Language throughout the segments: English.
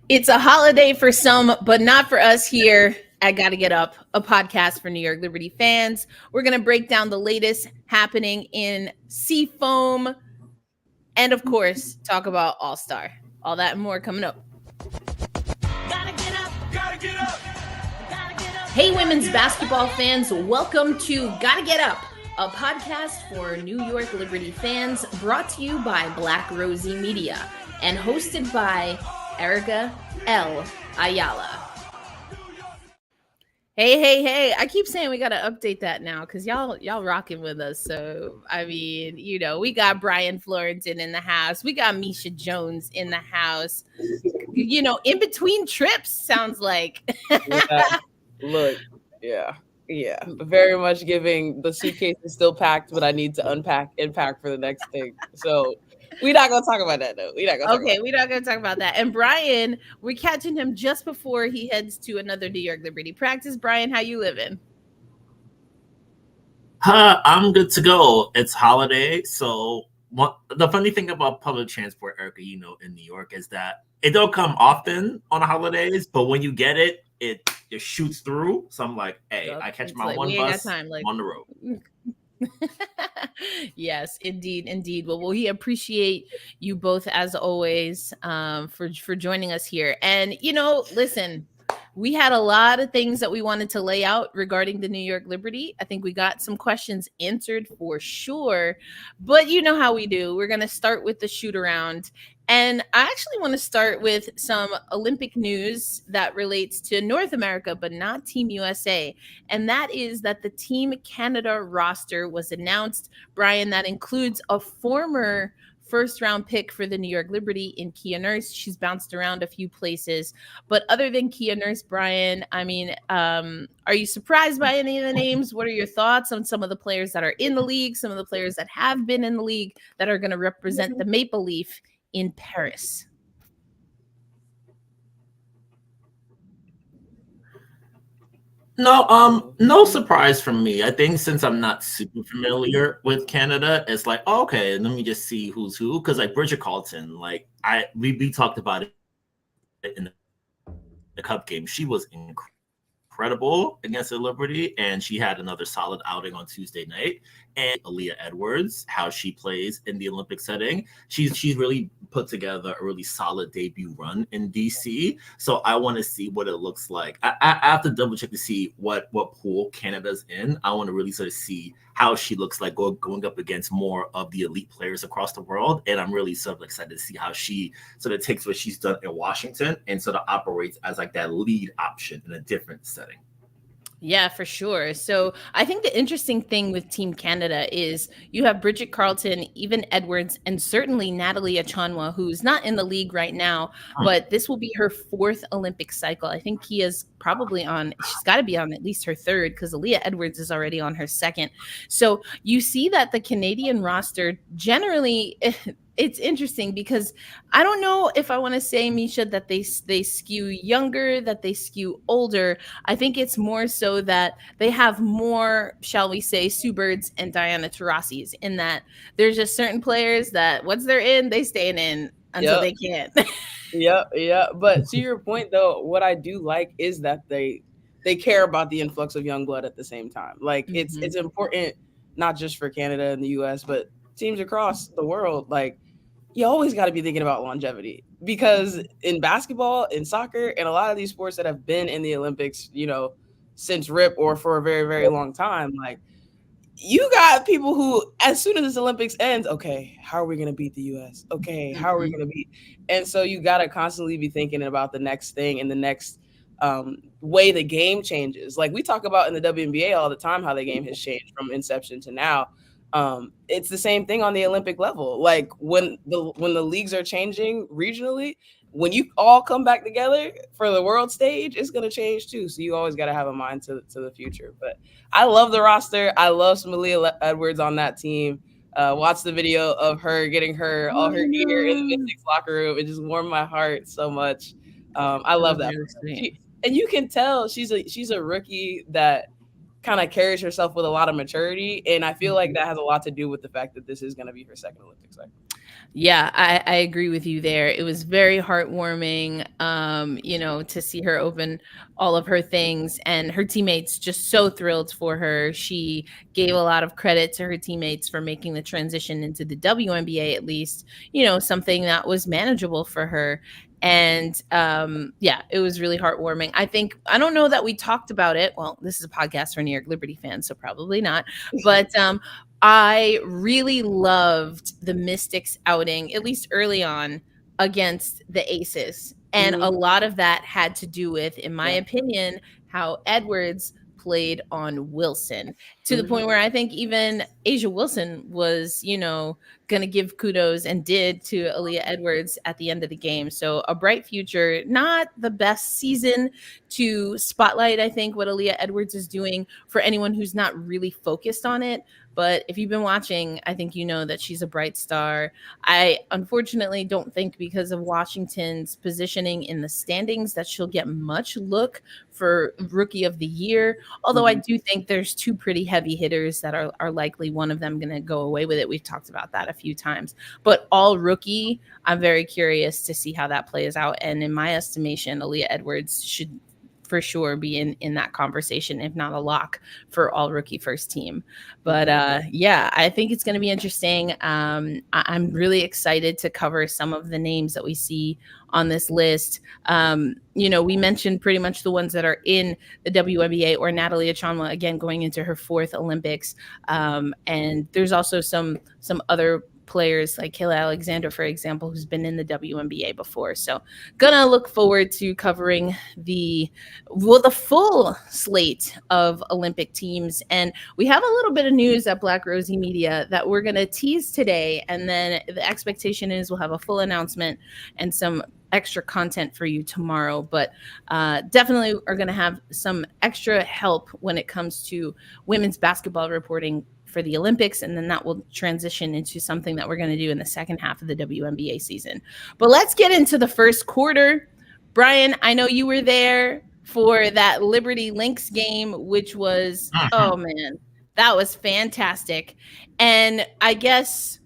It's a holiday for some, but not for us here at Gotta Get Up, a podcast for New York Liberty fans. We're going to break down the latest happening in Seafoam and, of course, talk about All-Star. All that and more coming up. Gotta get up. Gotta get up. Gotta get up. Hey, women's basketball fans. Welcome to Gotta Get Up, a podcast for New York Liberty fans brought to you by Black Rosie Media and hosted by Erica L. Ayala. Hey. I keep saying we got to update that now because y'all rocking with us. So, I mean, we got Brian Florentin in the house. We got Misha Jones in the house. In between trips, sounds like. Yeah. Very much giving the suitcase is still packed, but I need to unpack and pack for the next thing. So we're not going to talk about that, though. We're not going to talk about that. And Brian, we're catching him just before he heads to another New York Liberty practice. Brian, how you living? I'm good to go. It's holiday. So the funny thing about public transport, Erica, in New York is that it don't come often on holidays, but when you get it, it shoots through. So I'm like, hey, I catch my one bus on the road. Yes, indeed. Well, we appreciate you both as always for joining us here. And listen, we had a lot of things that we wanted to lay out regarding the New York Liberty. I think we got some questions answered for sure, but you know how we do. We're going to start with the shoot around. And I actually want to start with some Olympic news that relates to North America, but not Team USA. And that is that the Team Canada roster was announced. Brian, that includes a former first-round pick for the New York Liberty in Kia Nurse. She's bounced around a few places. But other than Kia Nurse, Brian, I mean, are you surprised by any of the names? What are your thoughts on some of the players that are in the league, some of the players that have been in the league that are going to represent the Maple Leaf in Paris? No surprise from me. I think since I'm not super familiar with Canada, it's like, okay, let me just see who's who. Because like Bridget Carlton, we talked about it in the Cup game. She was incredible against the Liberty, and she had another solid outing on Tuesday night. And Aaliyah Edwards, how she plays in the Olympic setting, she's really put together a really solid debut run in DC. So I want to see what it looks like. I have to double check to see what pool Canada's in. I want to really sort of see how she looks like going up against more of the elite players across the world. And I'm really sort of excited to see how she sort of takes what she's done in Washington and sort of operates as like that lead option in a different setting. Yeah, for sure. So I think the interesting thing with Team Canada is you have Bridget Carlton, even Edwards, and certainly Natalie Achanwa, who's not in the league right now, but this will be her fourth Olympic cycle. I think Kia's probably she's got to be on at least her third because Aaliyah Edwards is already on her second. So you see that the Canadian roster generally... It's interesting because I don't know if I want to say, Misha, that they skew younger, that they skew older. I think it's more so that they have more, shall we say, Sue Birds and Diana Taurasi's, in that there's just certain players that once they're in, they staying in until they can't. Yeah. But to your point, though, what I do like is that they care about the influx of young blood at the same time. Like it's important, not just for Canada and the US, but teams across the world. Like, you always got to be thinking about longevity, because in basketball, in soccer, and a lot of these sports that have been in the Olympics, since RIP or for a very, very long time, like you got people who, as soon as this Olympics ends, okay, how are we going to beat the US? Okay, how are we going to beat? And so you got to constantly be thinking about the next thing and the next way the game changes. Like we talk about in the WNBA all the time, how the game has changed from inception to now. It's the same thing on the Olympic level. Like when the leagues are changing regionally, when you all come back together for the world stage, it's going to change too. So you always got to have a mind to the future. But I love the roster. I love Aaliyah Edwards on that team. Watch the video of her getting all her gear in the Mystics locker room. It just warmed my heart so much. I love that. And you can tell she's a rookie that kind of carries herself with a lot of maturity. And I feel like that has a lot to do with the fact that this is going to be her second Olympics cycle. Yeah, I agree with you there. It was very heartwarming, to see her open all of her things, and her teammates just so thrilled for her. She gave a lot of credit to her teammates for making the transition into the WNBA, at least, something that was manageable for her. And yeah, it was really heartwarming. I don't know that we talked about it. Well, this is a podcast for New York Liberty fans, so probably not. But I really loved the Mystics outing, at least early on, against the Aces. And a lot of that had to do with, in my opinion, how Edwards played on Wilson, to the point where I think even Asia Wilson was, going to give kudos, and did, to Aaliyah Edwards at the end of the game. So a bright future, not the best season to spotlight, I think, what Aaliyah Edwards is doing for anyone who's not really focused on it. But if you've been watching, I think you know that she's a bright star. I unfortunately don't think, because of Washington's positioning in the standings, that she'll get much look for Rookie of the Year. Although I do think there's two pretty heavy hitters that are likely one of them going to go away with it. We've talked about that a few times. But all rookie, I'm very curious to see how that plays out. And in my estimation, Aaliyah Edwards should for sure be in that conversation, if not a lock for all rookie first team. But yeah, I think it's going to be interesting. I'm really excited to cover some of the names that we see on this list. We mentioned pretty much the ones that are in the WNBA, or Natalie Achonwa, again, going into her 4th Olympics. And there's also some other players like Kayla Alexander, for example, who's been in the WNBA before. So gonna look forward to covering the full slate of Olympic teams. And we have a little bit of news at Black Rosie Media that we're gonna tease today, and then the expectation is we'll have a full announcement and some extra content for you tomorrow. But definitely are going to have some extra help when it comes to women's basketball reporting for the Olympics, and then that will transition into something that we're going to do in the second half of the WNBA season. But let's get into the first quarter. Brian, I know you were there for that Liberty Lynx game, which was, oh man, that was fantastic. And I guess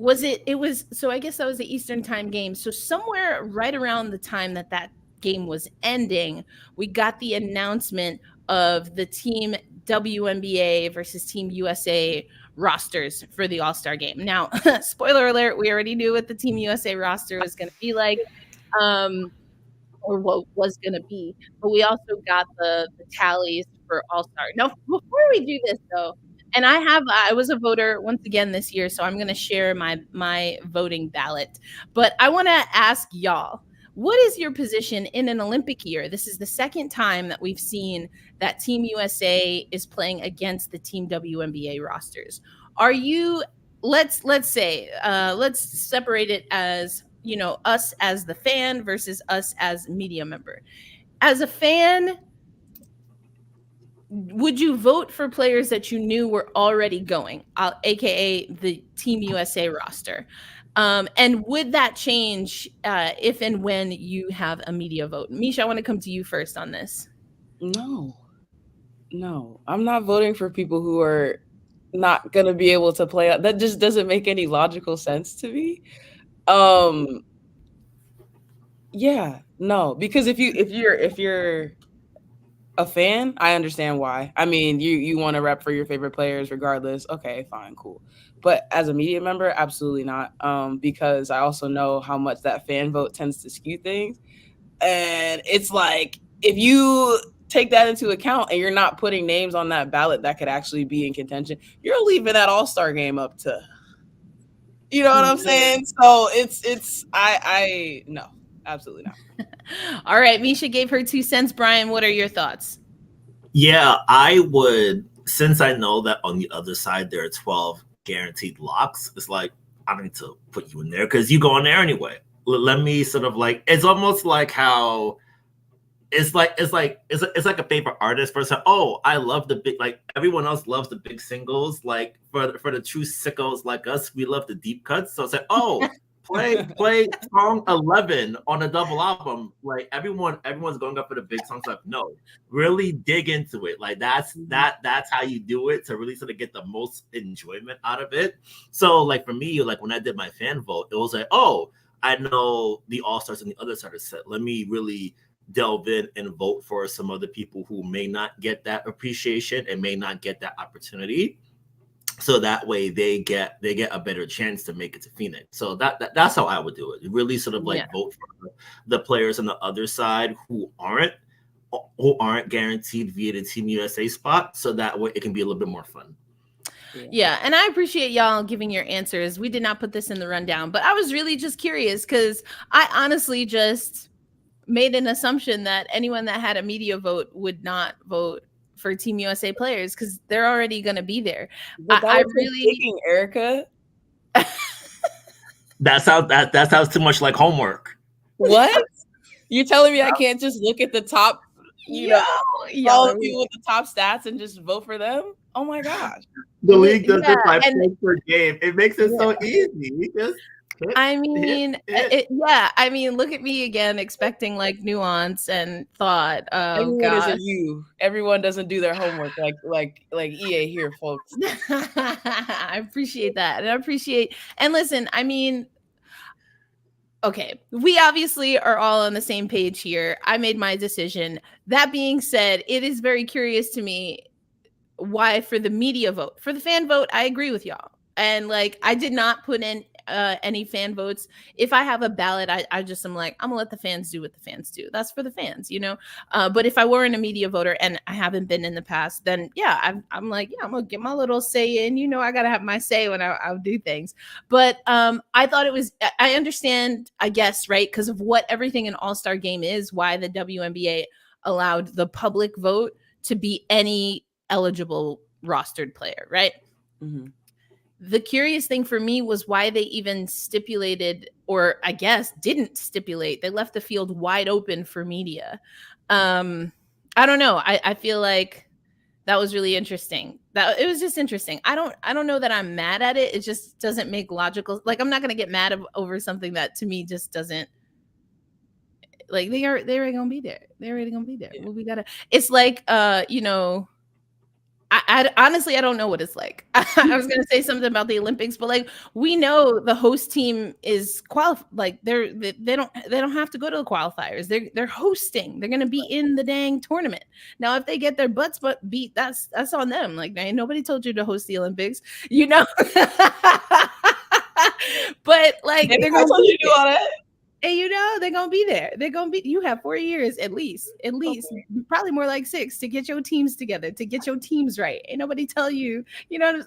I guess that was the Eastern time game. So somewhere right around the time that game was ending, we got the announcement of the Team WNBA versus Team USA rosters for the All-Star game. Now, spoiler alert, we already knew what the Team USA roster was going to be like, or what was going to be. But we also got the tallies for All-Star. Now, before we do this, though, and I was a voter once again this year, so I'm going to share my voting ballot. But I want to ask y'all, what is your position in an Olympic year? This is the second time that we've seen that Team USA is playing against the Team WNBA rosters. Are you, let's say, let's separate it as, us as the fan versus us as media member. As a fan, would you vote for players that you knew were already going, aka the Team USA roster? And would that change if and when you have a media vote? Misha, I want to come to you first on this. No, I'm not voting for people who are not going to be able to play. That just doesn't make any logical sense to me. Yeah, no, because if you're a fan, I understand why. I mean, you want to rep for your favorite players regardless. Okay, fine, cool. But as a media member, absolutely not. Because I also know how much that fan vote tends to skew things. And it's like, if you take that into account and you're not putting names on that ballot that could actually be in contention, you're leaving that All-Star game up to, you know what I'm saying? So no, absolutely not. All right, Misha gave her 2 cents. Brian, what are your thoughts? Yeah, I would, since I know that on the other side there are 12 guaranteed locks, it's like, I need to put you in there because you go in there anyway. Let me sort of like, it's almost like how it's like a favorite artist person. Oh, I love the big, like everyone else loves the big singles. Like for the true sickos like us, we love the deep cuts. So it's like, oh, play song 11 on a double album. Like everyone's going up for the big songs. Like, no, really dig into it. Like that's how you do it to really sort of get the most enjoyment out of it. So like for me, like when I did my fan vote, it was like, oh, I know the All-Stars and the other side of set. Let me really delve in and vote for some other people who may not get that appreciation and may not get that opportunity. So that way they get a better chance to make it to Phoenix. So that's how I would do it. Really sort of like vote for the players on the other side who aren't guaranteed via the Team USA spot. So that way it can be a little bit more fun. Yeah, and I appreciate y'all giving your answers. We did not put this in the rundown, but I was really just curious because I honestly just made an assumption that anyone that had a media vote would not vote for Team USA players because they're already going to be there. But I really thinking, Erica. That sounds too much like homework. What? You're telling me I can't just look at the top, all of you with the top stats and just vote for them? Oh my gosh. The league does it by points per game. It makes it so easy. We just I mean, look at me again, expecting like nuance and thought. Oh, everyone isn't you. Everyone doesn't do their homework like EA here, folks. I appreciate that, and listen. I mean, okay, we obviously are all on the same page here. I made my decision. That being said, it is very curious to me why for the media vote, for the fan vote, I agree with y'all, and like I did not put in any fan votes. If I have a ballot, I just am like, I'm gonna let the fans do what the fans do. That's for the fans, but if I weren't a media voter and I haven't been in the past, then I'm like, I'm gonna get my little say in. I gotta have my say when I'll do things. But I thought I understand, I guess, right, because of what everything an All-Star game is, why the WNBA allowed the public vote to be any eligible rostered player, right? Mm-hmm. The curious thing for me was why they even stipulated, or I guess didn't stipulate, they left the field wide open for media. I don't know. I feel like that was really interesting. That it was just interesting. I don't know that I'm mad at it. It just doesn't make logical. Like I'm not gonna get mad over something that to me just doesn't. Like they're already gonna be there. They're already gonna be there. Yeah. Well, we gotta. It's like I honestly, I don't know what it's like. I was going to say something about the Olympics, but like we know the host team is qualified. Like they don't have to go to the qualifiers. They're hosting. They're going to be in the dang tournament. Now, if they get their butts beat, that's on them. Like nobody told you to host the Olympics, But like they're going to do all that. And they're gonna be there. They're gonna be. You have 4 years at least, okay. Probably more like 6 to get your teams together, to get your teams right. Ain't nobody tell you,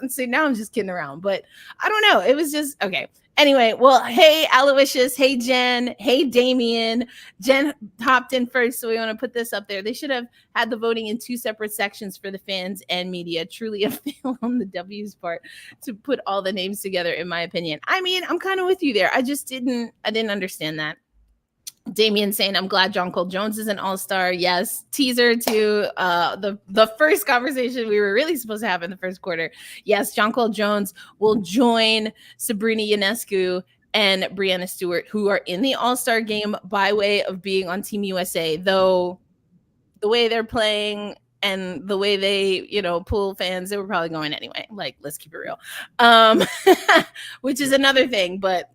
So now I'm just kidding around, but I don't know. It was just okay. Anyway, well, hey Aloysius, hey Jen, hey Damien. Jen hopped in first, so we want to put this up there. They should have had the voting in 2 separate sections for the fans and media. Truly a fail on the W's part to put all the names together, in my opinion. I mean, I'm kind of with you there. I didn't understand that. Damien saying, I'm glad Jonquel Jones is an all-star. Yes. Teaser to the first conversation we were really supposed to have in the first quarter. Yes, Jonquel Jones will join Sabrina Ionescu and Breanna Stewart, who are in the all-star game by way of being on Team USA, though the way they're playing and the way they, pull fans, they were probably going anyway. Like, let's keep it real. Which is another thing, but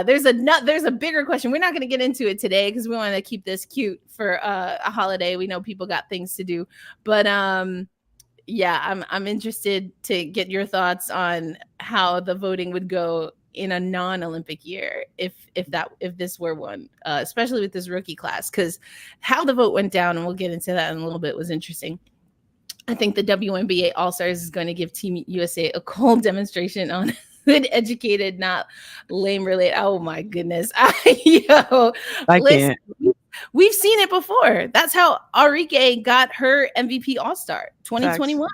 there's a bigger question. We're not going to get into it today because we want to keep this cute for a holiday. We know people got things to do, but I'm interested to get your thoughts on how the voting would go in a non-Olympic year if this were one, especially with this rookie class, because how the vote went down, and we'll get into that in a little bit, was interesting. I think the WNBA All-Stars is going to give Team USA a cold demonstration on good, educated, not lame related. Oh my goodness. Listen, we've seen it before. That's how Enrique got her MVP All-Star 2021.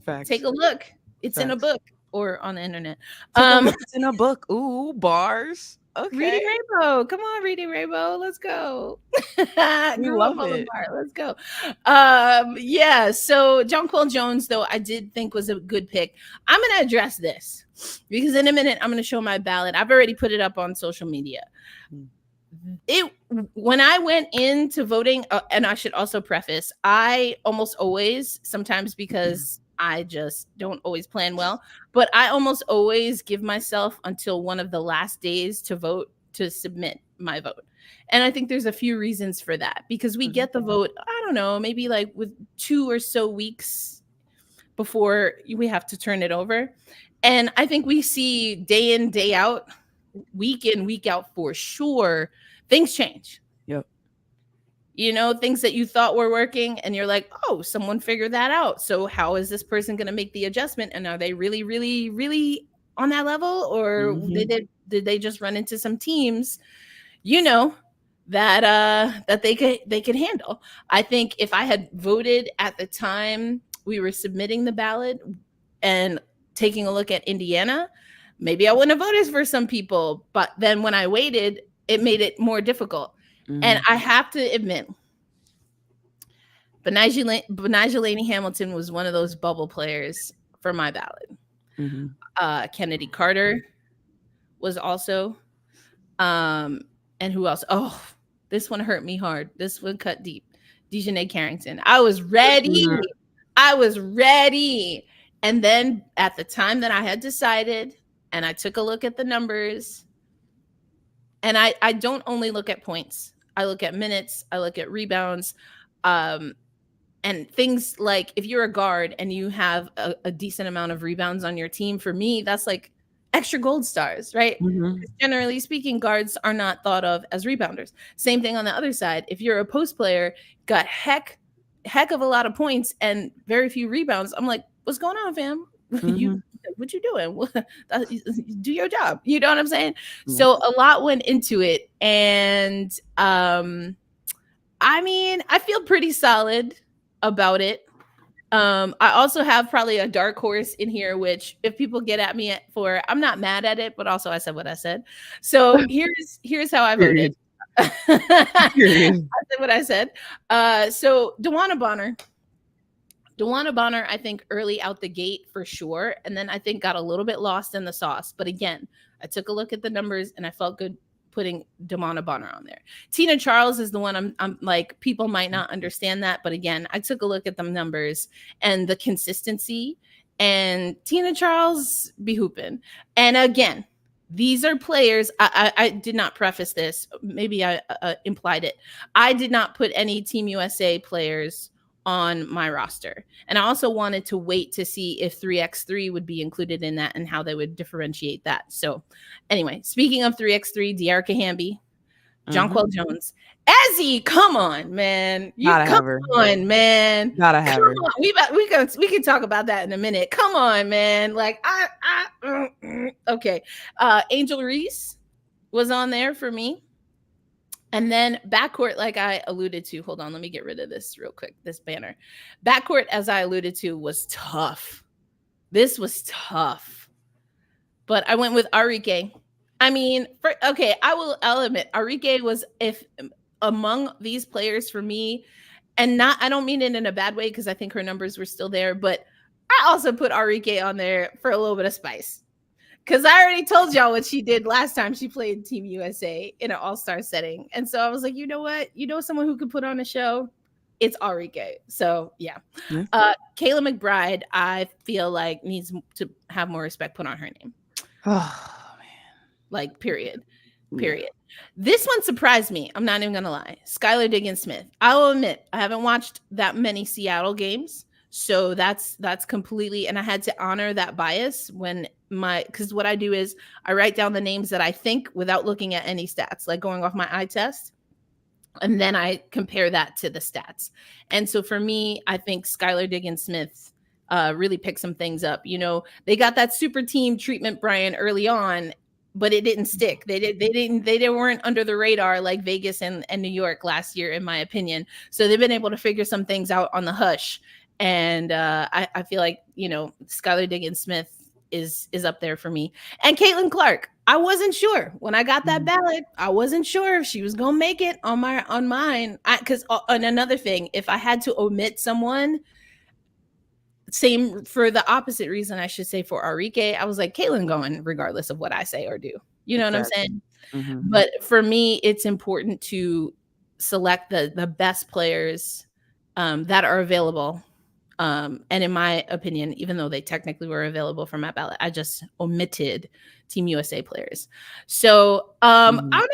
Facts. Take a look. It's in a book or on the internet. It's in a book. Ooh, bars. Okay. Reading Rainbow. Come on, Reading Rainbow. Let's go. Grew up on the bar. Let's go. So Jonquel Jones, though, I did think was a good pick. I'm going to address this. because in a minute I'm going to show my ballot. I've already put it up on social media. When I went into voting, and I should also preface, I almost always, sometimes because I just don't always plan well, but I almost always give myself until one of the last days to vote, to submit my vote. And I think there's a few reasons for that, because we get the vote, I don't know, maybe like with 2 or so weeks before we have to turn it over. And I think we see day in, day out, week in, week out, for sure, things change. Yep. You know, things that you thought were working, and you're like, oh, someone figured that out. So how is this person going to make the adjustment? And are they really, really, really on that level? Or did they just run into some teams, you know, that they could handle? I think if I had voted at the time we were submitting the ballot and taking a look at Indiana, maybe I wouldn't have voted for some people. But then when I waited, it made it more difficult. And I have to admit, Benijah Laney-Hamilton was one of those bubble players for my ballot. Kennedy Carter was also. And who else? Oh, this one hurt me hard. This one cut deep. Dejanay Carrington. I was ready. And then at the time that I had decided, and I took a look at the numbers, and I don't only look at points. I look at minutes. I look at rebounds. And things like, if you're a guard and you have a decent amount of rebounds on your team, for me, that's like extra gold stars, right? Generally speaking, guards are not thought of as rebounders. Same thing on the other side. If you're a post player, got heck of a lot of points and very few rebounds, I'm like, what's going on, fam? What you doing? Do your job. You know what I'm saying? So a lot went into it. And I mean, I feel pretty solid about it. I also have probably a dark horse in here, which if people get at me for, I'm not mad at it, but also I said what I said. So here's how I voted. I said what I said. So DeWanna Bonner, I think early out the gate for sure. And then I think got a little bit lost in the sauce. But again, I took a look at the numbers and I felt good putting DeWanna Bonner on there. Tina Charles is the one I'm like, people might not understand that. But again, I took a look at the numbers and the consistency, and Tina Charles be hooping. And again, these are players. I did not preface this. Maybe I implied it. I did not put any Team USA players on my roster. And I also wanted to wait to see if 3x3 would be included in that and how they would differentiate that. So anyway, speaking of 3x3, De'Arca Hamby, Jonquel Jones, Ezzy, come on, man. Gotta have her. We can talk about that in a minute. Come on, man. Like okay. Angel Reese was on there for me. And then backcourt, like I alluded to, hold on, let me get rid of this real quick, this banner. Backcourt, as I alluded to, was tough. This was tough. But I went with Arike. I mean, I'll admit, Arike was, if among these players for me, and I don't mean it in a bad way because I think her numbers were still there, but I also put Arike on there for a little bit of spice. Because I already told y'all what she did last time she played Team USA in an all-star setting. And so I was like, you know what? You know someone who could put on a show? It's Arike. So, yeah. Kayla McBride, I feel like needs to have more respect put on her name. Oh, man. Like, period. This one surprised me. I'm not even going to lie. Skylar Diggins-Smith. I will admit, I haven't watched that many Seattle games. So that's completely, and I had to honor that bias because what I do is I write down the names that I think without looking at any stats, like going off my eye test. And then I compare that to the stats. And so for me, I think Skylar Diggins-Smith really picked some things up. You know, they got that super team treatment, Brian, early on, but it didn't stick. They weren't under the radar like Vegas and New York last year, in my opinion. So they've been able to figure some things out on the hush. And I feel like, you know, Skylar Diggins-Smith is up there for me. And Caitlin Clark, I wasn't sure when I got that ballot. I wasn't sure if she was gonna make it on mine. Because on another thing, if I had to omit someone, same for the opposite reason, I should say, for Arike. I was like, Caitlin going regardless of what I say or do. You know what I'm saying? Mm-hmm. But for me, it's important to select the best players that are available. And in my opinion, even though they technically were available for my ballot, I just omitted Team USA players. So I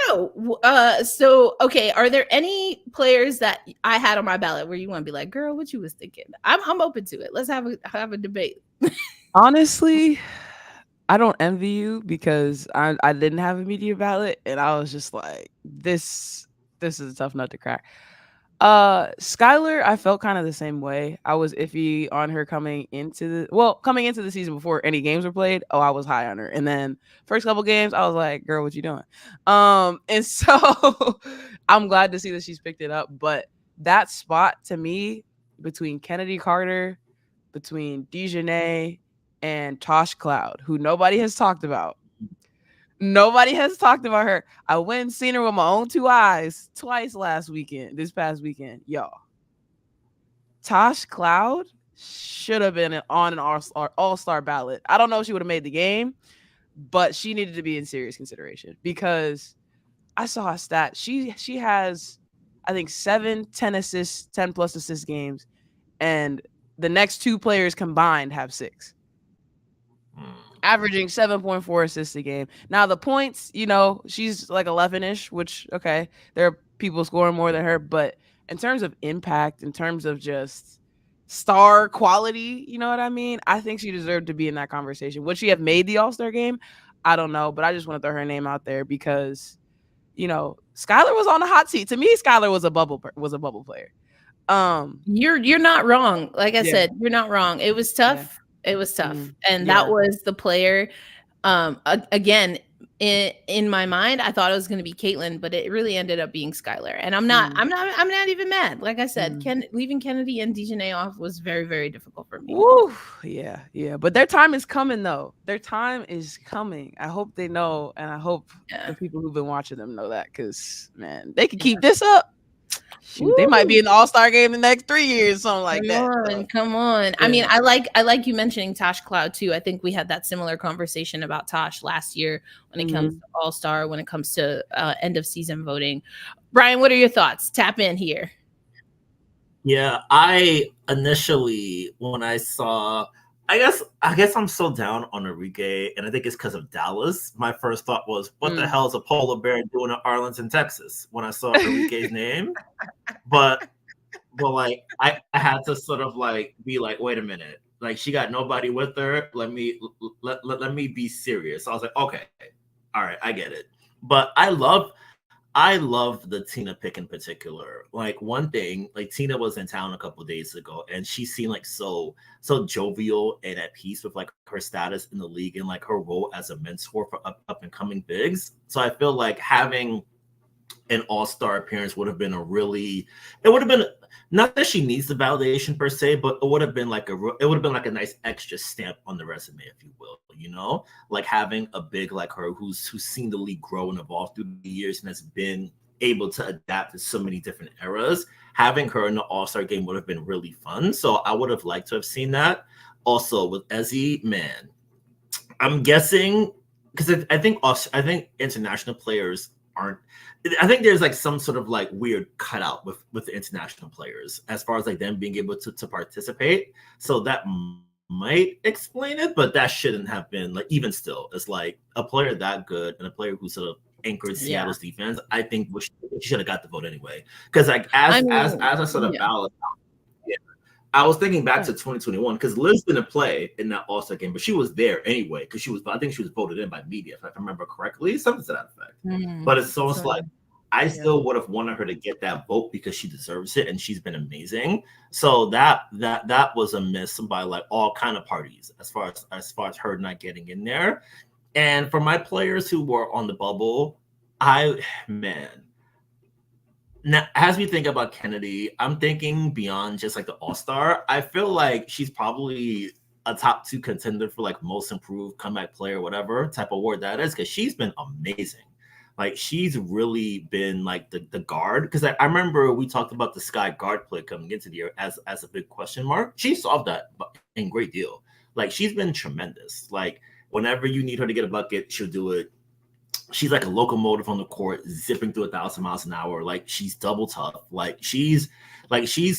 don't know. So okay, are there any players that I had on my ballot where you want to be like, girl, what you was thinking? I'm open to it. Let's have a debate. Honestly, I don't envy you because I didn't have a media ballot and I was just like, this is a tough nut to crack. Skylar, I felt kind of the same way. I was iffy on her coming into the season before any games were played. Oh, I was high on her. And then first couple games, I was like, girl, what you doing? And so I'm glad to see that she's picked it up. But that spot to me between Kennedy Carter, between Dejanay and Tosh Cloud, who nobody has talked about. Nobody has talked about her. I went and seen her with my own two eyes twice this past weekend. Y'all. Tosh Cloud should have been on an all-star ballot. I don't know if she would have made the game, but she needed to be in serious consideration because I saw a stat. She has, I think, 10 assists, 10 plus assist games, and the next two players combined have 6. Averaging 7.4 assists a game. Now the points, she's like 11-ish, which, okay, there are people scoring more than her, but in terms of impact, in terms of just star quality, you know what I mean? I think she deserved to be in that conversation. Would she have made the All-Star game? I don't know, but I just want to throw her name out there because, Skylar was on the hot seat. To me, Skylar was a bubble player. You're not wrong. Like I said, you're not wrong. It was tough. Yeah. It was tough. And that was the player. Again, in my mind, I thought it was going to be Caitlin, but it really ended up being Skylar. And I'm not even mad. Like I said, leaving Kennedy and Dejanay off was very, very difficult for me. Woo. Yeah. But their time is coming, though. Their time is coming. I hope they know, and I hope the people who've been watching them know that, because, man, they can keep this up. Shoot, they might be in the All-Star game the next 3 years, something like that. Come on. Yeah. I mean, I like you mentioning Tosh Cloud too. I think we had that similar conversation about Tosh last year when it comes to All-Star, when it comes to end of season voting. Brian, what are your thoughts? Tap in here. Yeah, I initially, when I saw, I guess I'm so down on Enrique, and I think it's because of Dallas. My first thought was, what the hell is a polar bear doing in Arlington, Texas? When I saw Enrique's name, but like I had to sort of like be like, wait a minute, like she got nobody with her. Let me be serious. So I was like, okay, all right, I get it. But I love the Tina pick in particular. Like one thing, like Tina was in town a couple of days ago, and she seemed like so jovial and at peace with like her status in the league and like her role as a mentor for up and coming bigs. So I feel like having an all-star appearance would have been not that she needs the validation per se, but it would have been like a nice extra stamp on the resume, if you will, like having a big like her who's seen the league grow and evolve through the years and has been able to adapt to so many different eras. Having her in the All-Star game would have been really fun. So I would have liked to have seen that. Also with Ezzy, man, I'm guessing because I think international players aren't. I think there's like some sort of like weird cutout with the international players as far as like them being able to participate. So that might explain it, but that shouldn't have been like, even still, it's like a player that good and a player who sort of anchored Seattle's defense. I think she should have got the vote anyway. Because like as I sort of ballot, I was thinking back to 2021 because Liz didn't play in that All-Star game, but she was there anyway because I think she was voted in by media, if I remember correctly, something to that effect. But it's like I still would have wanted her to get that vote because she deserves it and she's been amazing. So that was a miss by like all kind of parties as far as her not getting in there. And for my players who were on the bubble, now, as we think about Kennedy, I'm thinking beyond just like the All-Star. I feel like she's probably a top 2 contender for like most improved comeback player, whatever type of award that is, because she's been amazing. Like she's really been like the guard. Because I remember we talked about the Sky guard play coming into the year as a big question mark. She solved that in great deal. Like, she's been tremendous. Like, whenever you need her to get a bucket, she'll do it. She's like a locomotive on the court, zipping through 1,000 miles an hour. Like, she's double tough. She's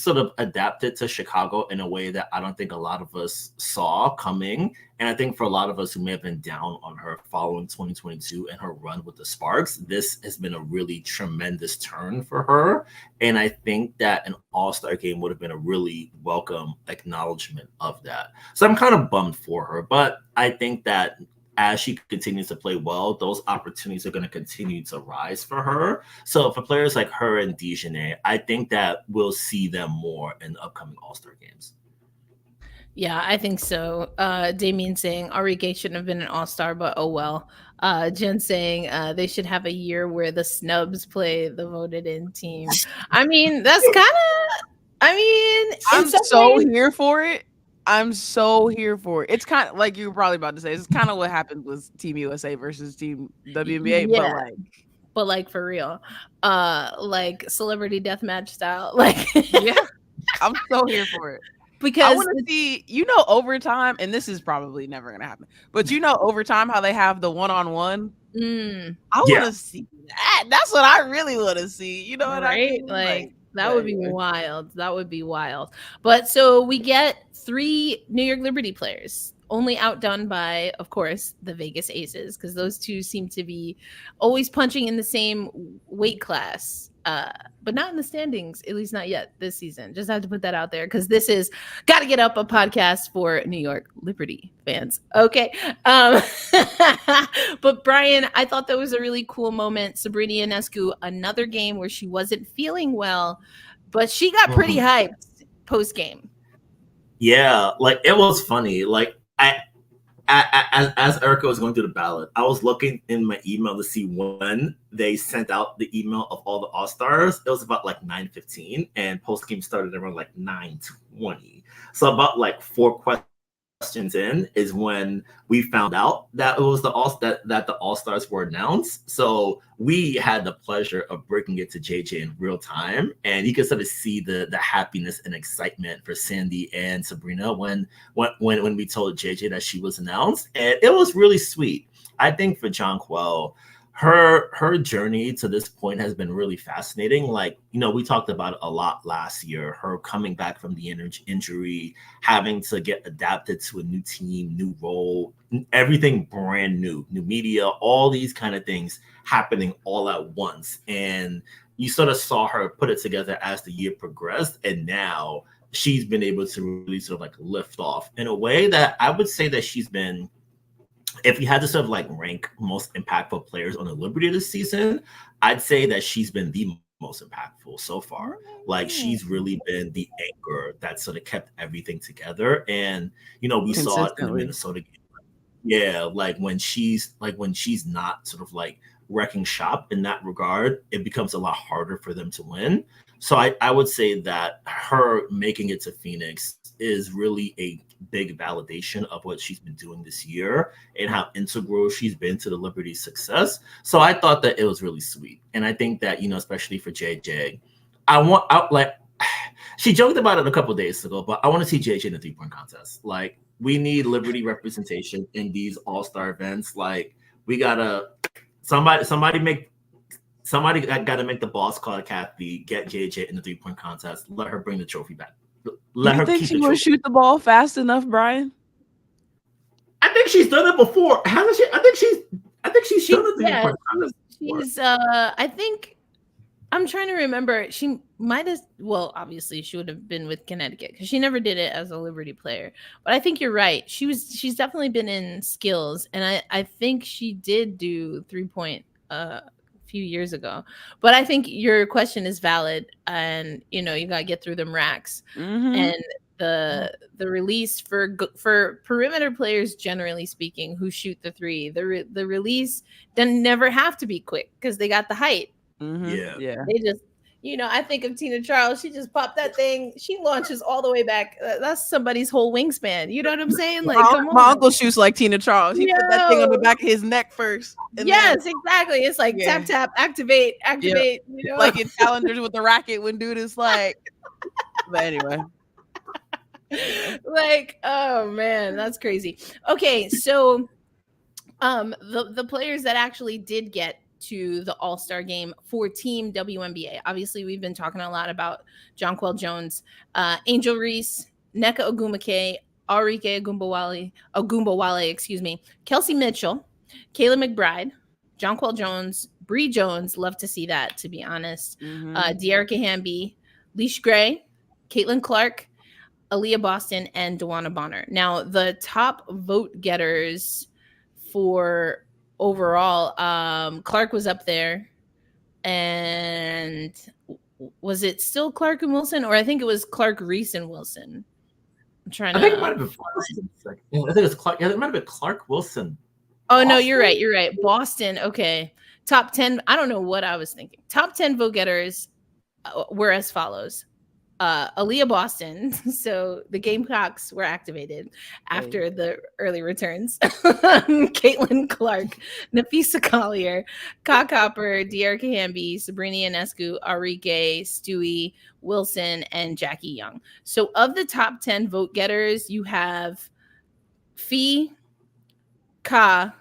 sort of adapted to Chicago in a way that I don't think a lot of us saw coming. And I think for a lot of us who may have been down on her following 2022 and her run with the Sparks, this has been a really tremendous turn for her. And I think that an All-Star game would have been a really welcome acknowledgement of that. So I'm kind of bummed for her, but I think that as she continues to play well, those opportunities are going to continue to rise for her. So for players like her and Dejanay, I think that we'll see them more in the upcoming All-Star games. Yeah, I think so. Damien saying Enrique shouldn't have been an All-Star, but oh well. Jen saying they should have a year where the snubs play the voted-in team. I mean, that's kind of. I mean, I'm so here for it. I'm so here for it. It's kind of like you were probably about to say. It's kind of what happened with Team USA versus Team WNBA, yeah. but like for real, like celebrity deathmatch style. Like, yeah, I'm so here for it because I want to see, overtime, and this is probably never gonna happen, but overtime, how they have the one-on-one. I want to see that. That's what I really want to see. You know what I mean? Like that would be wild. That would be wild. But so we get 3 New York Liberty players, only outdone by, of course, the Vegas Aces, because those two seem to be always punching in the same weight class, but not in the standings, at least not yet this season. Just have to put that out there, because this is Gotta Get Up, a podcast for New York Liberty fans. Okay. But Brian, I thought that was a really cool moment. Sabrina Ionescu, another game where she wasn't feeling well, but she got pretty hyped post-game. Yeah, like it was funny. Like as Erica was going through the ballot, I was looking in my email to see when they sent out the email of all the All-Stars. It was about like 9:15, and post game started around like 9:20. So about like 4 questions in is when we found out that it was the All-Stars were announced. So we had the pleasure of breaking it to JJ in real time, and you could sort of see the happiness and excitement for Sandy and Sabrina when we told JJ that she was announced, and it was really sweet. I think for Jonquel, her journey to this point has been really fascinating. Like, we talked about it a lot last year, her coming back from the injury, having to get adapted to a new team, new role, everything brand new media, all these kind of things happening all at once. And you sort of saw her put it together as the year progressed. And now she's been able to really sort of like lift off in a way that I would say that she's been, if you had to sort of like rank most impactful players on the Liberty this season, I'd say that she's been the most impactful so far. Like, she's really been the anchor that sort of kept everything together. And, we saw it in the Minnesota game. Yeah, like when she's not sort of like wrecking shop in that regard, it becomes a lot harder for them to win. So I would say that her making it to Phoenix is really a big validation of what she's been doing this year and how integral she's been to the Liberty's success. So I thought that it was really sweet. And I think that, especially for JJ, she joked about it a couple of days ago, but I want to see JJ in the 3-point contest. Like, we need Liberty representation in these All-Star events. Like, we gotta somebody got to make the boss call Kathy, get JJ in the 3-point contest, let her bring the trophy back. You think she will shoot the ball fast enough, Brian? I think she's done it before. Hasn't she? I think she's done it. Yeah, she's. I think I'm trying to remember. She might have. Well, obviously, she would have been with Connecticut because she never did it as a Liberty player. But I think you're right. She's definitely been in skills, and I think she did do 3-point. Few years ago, but I think your question is valid, and you got to get through them racks. And the release for perimeter players, generally speaking, who shoot the 3, the release doesn't never have to be quick because they got the height. Yeah, they just I think of Tina Charles. She just popped that thing. She launches all the way back. That's somebody's whole wingspan. You know what I'm saying? Like, my uncle shoots like Tina Charles. He put that thing on the back of his neck first. Yes, exactly. It's like tap, tap, activate. Yep. Like in calendars with the racket when dude is like. But anyway. Like, oh man, that's crazy. Okay, so the players that actually did get to the All-Star game for Team WNBA. Obviously, we've been talking a lot about Jonquel Jones, Angel Reese, Nneka Ogwumike, Arike Ogumbawale, excuse me, Kelsey Mitchell, Kayla McBride, Jonquel Jones, Bree Jones. Love to see that, to be honest. Dearica Hamby, Leash Gray, Caitlin Clark, Aaliyah Boston, and Dewana Bonner. Now, the top vote getters for overall, Clark was up there, and was it still Clark and Wilson, or I think it was Clark, Reese, and Wilson? I'm trying to. I think it might have been Boston. I think it's Clark. Yeah, it might have been Clark Wilson. Oh Boston? No, you're right. You're right. Boston. Okay. Top 10. I don't know what I was thinking. Top 10 vote getters were as follows. Aaliyah Boston. So the Gamecocks were activated after the early returns. Caitlin Clark, Nafisa Collier, Ka Copper, Dearica Hamby, Sabrina Ionescu, Arike, Stewie, Wilson, and Jackie Young. So of the top 10 vote getters, you have Fee, Ka,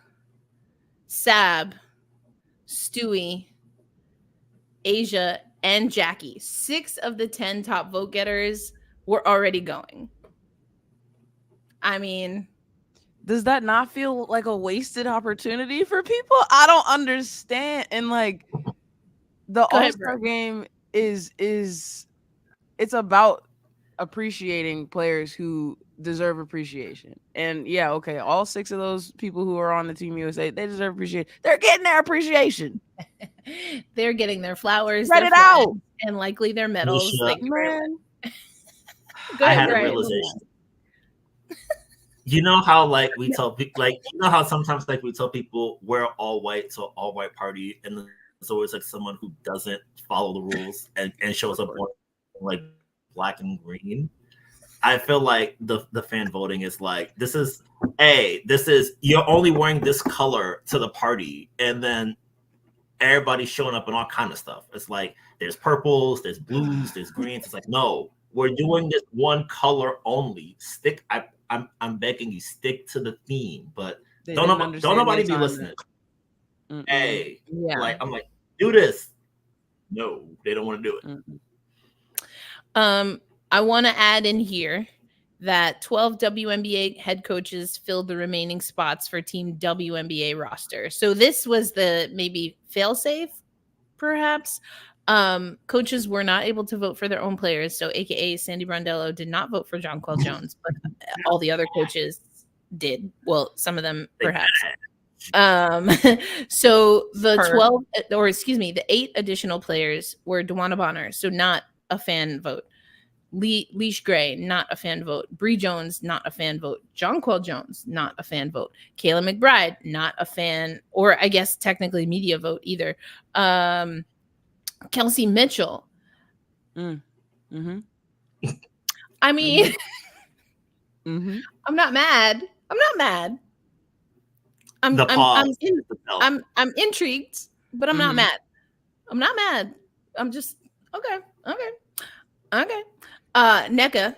Sab, Stewie, Asia, and Jackie. 6 of the 10 top vote getters were already going. I mean, does that not feel like a wasted opportunity for people? I don't understand. And like the All-Star game is it's about appreciating players who deserve appreciation. And yeah, okay, all 6 of those people who are on the Team USA, they deserve appreciation. They're getting their appreciation. They're getting their flowers, spread it out, and likely their medals. Like, man. I had a realization. You know how like we tell people, like, you know how sometimes like we tell people we're all white, so all white party, and then there's always like someone who doesn't follow the rules and shows up on like black and green. I feel like the fan voting is like, this is you're only wearing this color to the party, and then everybody's showing up in all kind of stuff. It's like there's purples, there's blues, there's greens. It's like, no, we're doing this one color only. Stick. I'm begging you, stick to the theme. But don't nobody be listening. Hey, like I'm like, do this. No, they don't want to do it. I want to add in here that 12 WNBA head coaches filled the remaining spots for Team WNBA roster. So this was the maybe fail-safe, perhaps. Coaches were not able to vote for their own players. So AKA Sandy Brondello did not vote for Jonquel Jones, but all the other coaches did. Well, some of them perhaps. So the 8 additional players were Dewana Bonner, so not a fan vote. Leash Gray, not a fan vote. Bree Jones, not a fan vote. Jonquel Jones, not a fan vote. Kayla McBride, not a fan, or I guess technically media vote either. Kelsey Mitchell. I mean, I'm not mad. I'm intrigued, but I'm not mad. I'm just okay. Nneka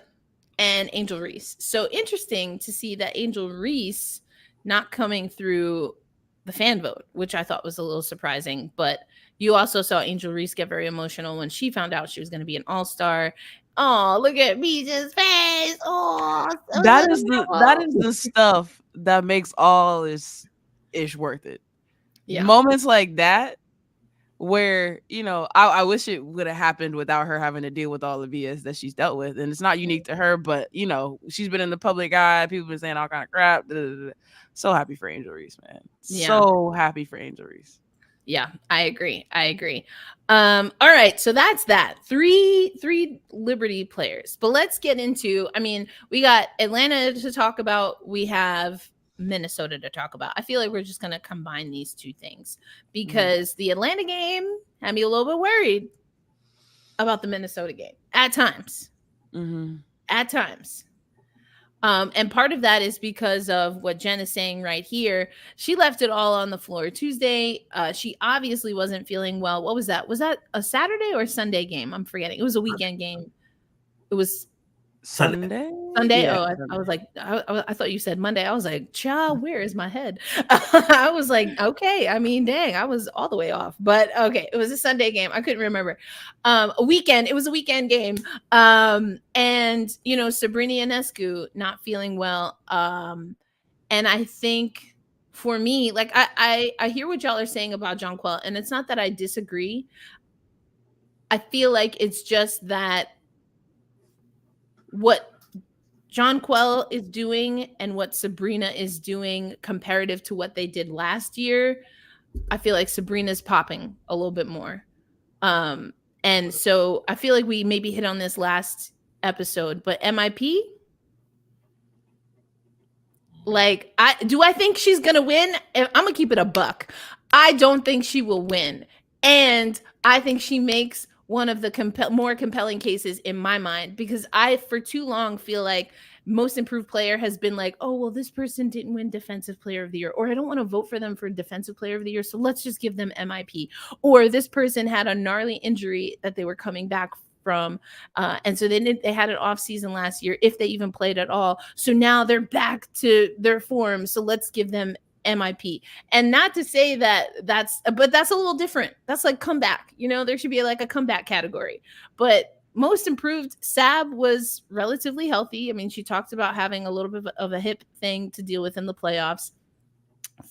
and Angel Reese. So interesting to see that Angel Reese not coming through the fan vote, which I thought was a little surprising. But you also saw Angel Reese get very emotional when she found out she was going to be an All-Star. Oh, look at Beach's face. Oh, that is the stuff that makes all this ish worth it. Yeah. Moments like that, where, you know, I wish it would have happened without her having to deal with all the BS that she's dealt with. And it's not unique to her, but, you know, she's been in the public eye. People have been saying all kind of crap. So happy for Angel Reese, man. Yeah. So happy for Angel Reese. Yeah, I agree. All right, so that's that. Three Liberty players. But let's get into, I mean, we got Atlanta to talk about. We have Minnesota to talk about. I feel like we're just going to combine these two things because the Atlanta game had me a little bit worried about the Minnesota game at times. And part of that is because of what Jen is saying right here. She left it all on the floor Tuesday. She obviously wasn't feeling well. What was that? Was that a Saturday or Sunday game? I'm forgetting. It was a weekend game. It was Sunday. Sunday. Yeah, Oh, I Sunday. was like, I thought you said Monday. I was like, child, where is my head? I was like, okay. I mean, dang, I was all the way off. But okay, it was a Sunday game. I couldn't remember. A weekend. It was a weekend game. And Sabrina Ionescu not feeling well. And I think for me, like I hear what y'all are saying about Jonquel, and it's not that I disagree. I feel like it's just that what Jonquel is doing and what Sabrina is doing comparative to what they did last year, I feel like Sabrina's popping a little bit more. And so I feel like we maybe hit on this last episode, but MIP, like, I think she's gonna win? I'm gonna keep it a buck. I don't think she will win, and I think she makes one of the more compelling cases in my mind, because I, for too long, feel like most improved player has been like, oh, well, this person didn't win defensive player of the year, or I don't want to vote for them for defensive player of the year, so let's just give them MIP, or this person had a gnarly injury that they were coming back from, and so they had an off season last year, if they even played at all, so now they're back to their form, so let's give them MIP. And not to say but that's a little different. That's like comeback, there should be like a comeback category. But most improved, Sab was relatively healthy. I mean, she talked about having a little bit of a hip thing to deal with in the playoffs.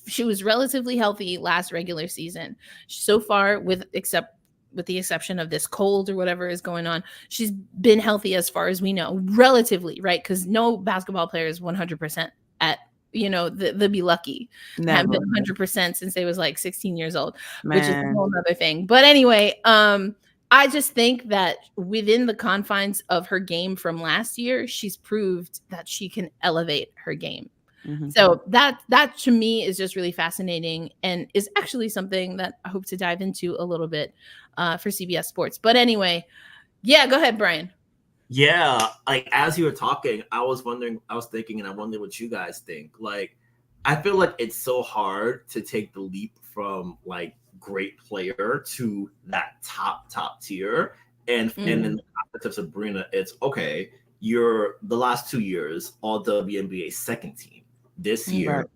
She was relatively healthy last regular season. So far, with the exception of this cold or whatever is going on, she's been healthy as far as we know, relatively, right? Because no basketball player is 100% at, they'll be lucky. Haven't been 100% since they was like 16 years old, which is a whole other thing. But anyway, I just think that within the confines of her game from last year, she's proved that she can elevate her game. Mm-hmm. So that to me is just really fascinating, and is actually something that I hope to dive into a little bit for CBS Sports. But anyway, yeah, go ahead, Brian. Yeah, like as you were talking, I was thinking, and I wonder what you guys think. Like, I feel like it's so hard to take the leap from like great player to that top tier. And in the context of Sabrina, it's okay, you're the last 2 years all WNBA second team. This year,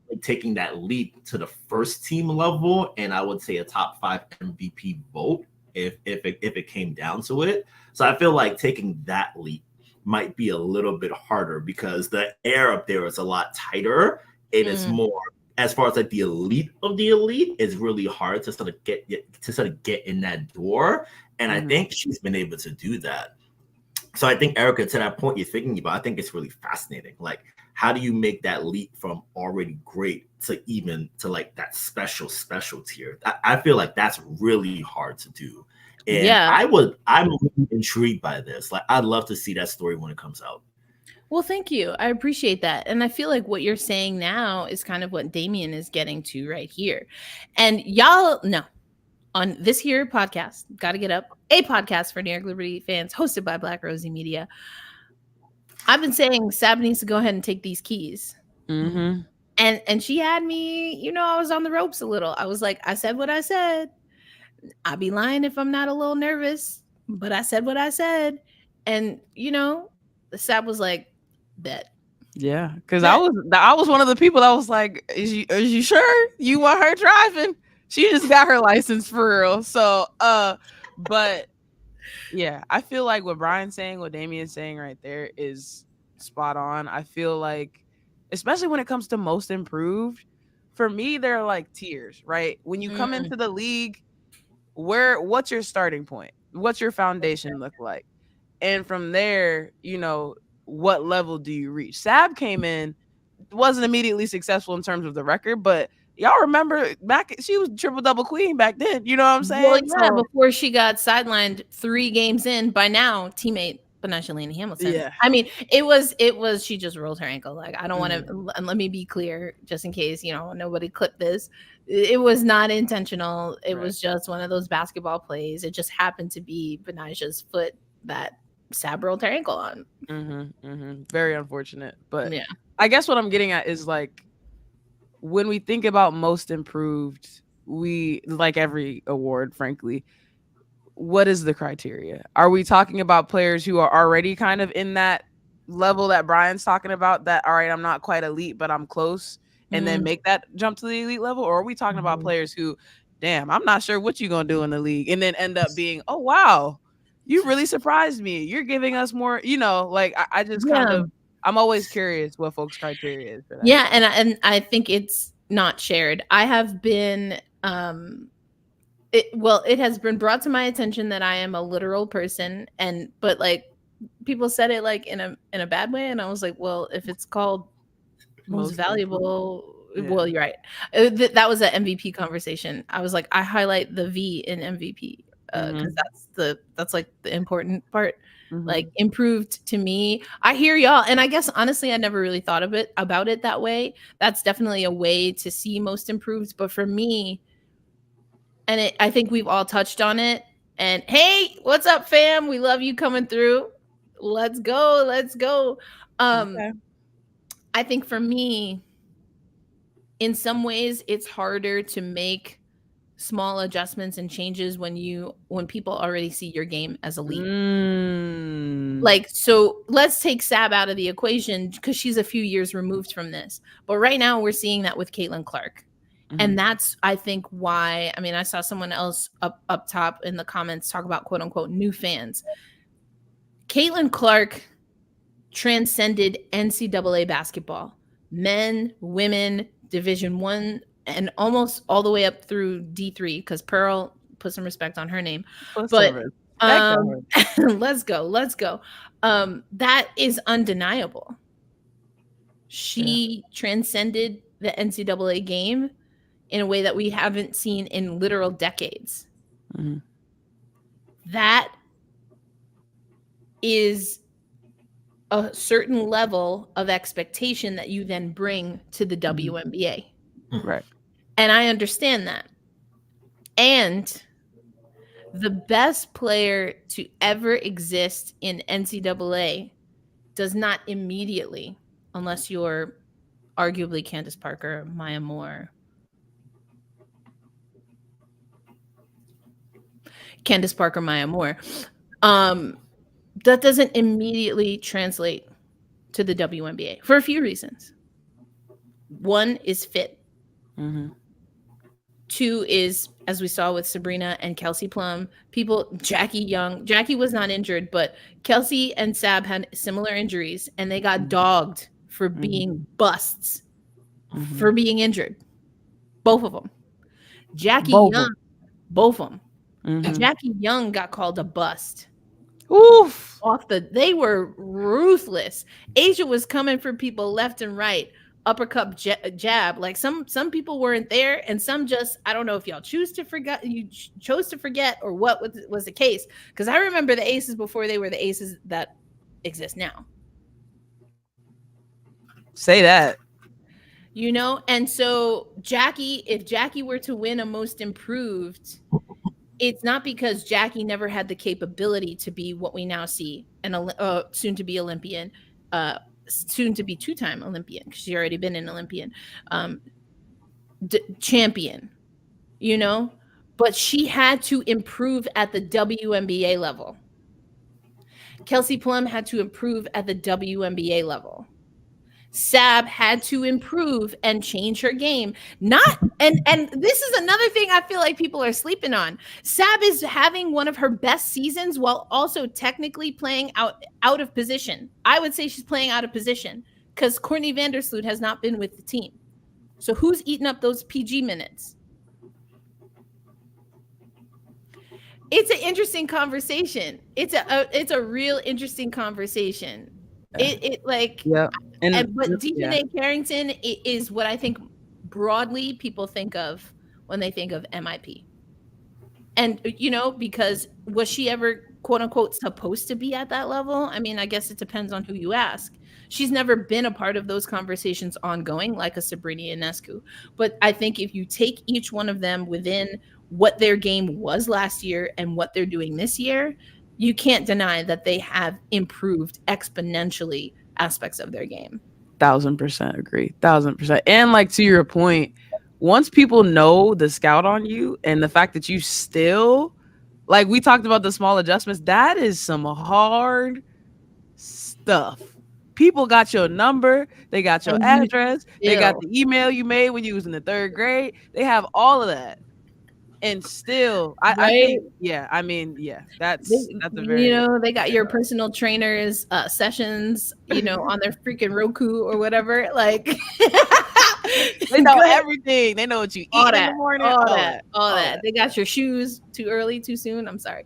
like, taking that leap to the first team level, and I would say a top 5 MVP vote if it came down to it. So I feel like taking that leap might be a little bit harder, because the air up there is a lot tighter, and it's more, as far as like the elite of the elite, it's really hard to sort of get in that door. And I think she's been able to do that. So I think, Erica, to that point you're thinking about, I think it's really fascinating. Like, how do you make that leap from already great to like that special tier? I feel like that's really hard to do. And yeah, I'm really intrigued by this. Like, I'd love to see that story when it comes out. Well, thank you. I appreciate that. And I feel like what you're saying now is kind of what Damien is getting to right here. And y'all know, on this here podcast, Gotta Get Up, a podcast for New York Liberty fans, hosted by Black Rosie Media, I've been saying Sab needs to go ahead and take these keys. Mm-hmm. And she had me, I was on the ropes a little. I was like, I said what I said. I'd be lying if I'm not a little nervous, but I said what I said. And, Sab was like, bet. Yeah, because I was one of the people that was like, is you sure you want her driving? She just got her license for real. So, but yeah, I feel like what Brian's saying, what Damien's saying right there is spot on. I feel like, especially when it comes to most improved, for me, they're like tiers, right? When you come into the league, what's your starting point? What's your foundation look like? And from there, what level do you reach? Sab came in, wasn't immediately successful in terms of the record, but y'all remember back, she was triple-double queen back then. You know what I'm saying? Well, yeah, before she got sidelined 3 games in, by now, teammate Benajelina Hamilton. Yeah. I mean, it was, she just rolled her ankle. Like, I don't want to, let me be clear, just in case, nobody clipped this. It was not intentional. It was just one of those basketball plays. It just happened to be Benaja's foot that Sab rolled her ankle on. Very unfortunate. But yeah, I guess what I'm getting at is, like, when we think about most improved, we, like every award, frankly, what is the criteria? Are we talking about players who are already kind of in that level that Brian's talking about, that all right, I'm not quite elite, but I'm close, and then make that jump to the elite level? Or are we talking about players who, damn, I'm not sure what you're gonna do in the league, and then end up being, oh wow, you really surprised me. You're giving us more, like I just kind of, I'm always curious what folks' criteria is for that. Yeah, and I think it's not shared. I have been it has been brought to my attention that I am a literal person, but like people said it like in a bad way, and I was like, well, if it's called most valuable, well, you're right. That was an MVP conversation. I was like, I highlight the V in MVP because that's like the important part. Like improved to me. I hear y'all, and I guess honestly, I never really thought about it that way. That's definitely a way to see most improved, but for me, and I think we've all touched on it. And hey, what's up, fam? We love you coming through. Let's go. Okay. I think for me, in some ways, it's harder to make small adjustments and changes when people already see your game as elite. Like, so let's take Sab out of the equation because she's a few years removed from this. But right now, we're seeing that with Caitlin Clark. And that's, I think, why, I mean, I saw someone else up top in the comments talk about quote unquote new fans. Caitlin Clark transcended NCAA basketball, men, women, Division I, and almost all the way up through D3, because Pearl, put some respect on her name. But let's go. That is undeniable. She transcended the NCAA game in a way that we haven't seen in literal decades. That is a certain level of expectation that you then bring to the WNBA. Right. And I understand that. And the best player to ever exist in NCAA does not immediately, unless you're arguably Candace Parker, Maya Moore, that doesn't immediately translate to the WNBA for a few reasons. One is fit. Two is, as we saw with Sabrina and Kelsey Plum, Jackie was not injured, but Kelsey and Sab had similar injuries, and they got dogged for being busts, for being injured. Both of them. Both of them. Jackie Young got called a bust. Oof. They were ruthless. Asia was coming for people left and right, uppercut jab. Like some people weren't there, and some just, I don't know if y'all chose to forget or what was the case, because I remember the aces before they were the aces that exist now. Say that. And so if Jackie were to win a most improved, it's not because Jackie never had the capability to be what we now see, soon to be Olympian, soon to be two-time Olympian, because she's already been an Olympian, champion, but she had to improve at the WNBA level. Kelsey Plum had to improve at the WNBA level. Sab had to improve and change her game. And this is another thing I feel like people are sleeping on. Sab is having one of her best seasons while also technically playing out of position. I would say she's playing out of position because Courtney Vandersloot has not been with the team. So who's eating up those PG minutes? It's an interesting conversation. It's a real interesting conversation. But Dejanay Carrington is what I think broadly people think of when they think of MIP. And, because was she ever, quote unquote, supposed to be at that level? I mean, I guess it depends on who you ask. She's never been a part of those conversations ongoing, like a Sabrina Ionescu. But I think if you take each one of them within what their game was last year and what they're doing this year, you can't deny that they have improved exponentially aspects of their game. 1000% agree. 1000%. And like, to your point, once people know the scout on you and the fact that you still, like we talked about the small adjustments, that is some hard stuff. People got your number, they got your address, they got Ew. the email you made when you was in the 3rd grade. They have all of that. And still, I Right? think, I mean, that's a very They got your personal trainers sessions, on their freaking Roku or whatever. Like, they know go ahead. everything. They know what you All eat in that, the morning. all All that, all that. that. They got your shoes too early, too soon. I'm sorry.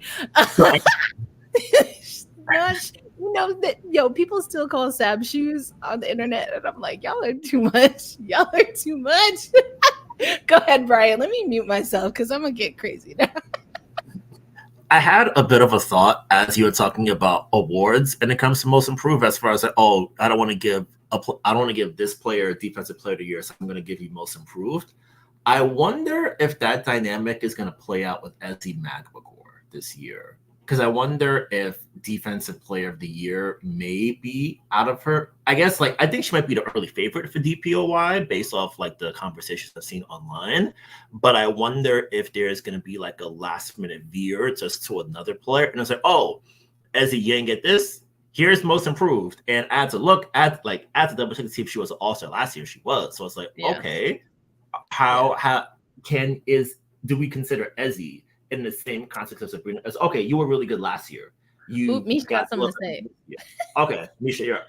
People still call Sab shoes on the internet, and I'm like, y'all are too much. Y'all are too much. Go ahead, Brian. Let me mute myself because I'm gonna get crazy now. I had a bit of a thought as you were talking about awards, and it comes to most improved. As far as like, I don't want to give this player defensive player of the year, so I'm going to give you most improved. I wonder if that dynamic is going to play out with Ezzy Magwagor this year, because I wonder if defensive player of the year may be out of her. I guess I think she might be the early favorite for DPOY based off the conversations I've seen online. But I wonder if there's going to be a last minute veer just to another player. And it's Ezzy, you didn't get this. Here's most improved. And I had to look at to double check to see if she was an all-star last year. She was. So it's okay, do we consider Ezzy in the same context as Sabrina? As okay, you were really good last year. Misha got something to say. Yeah. Okay, Misha, you're up.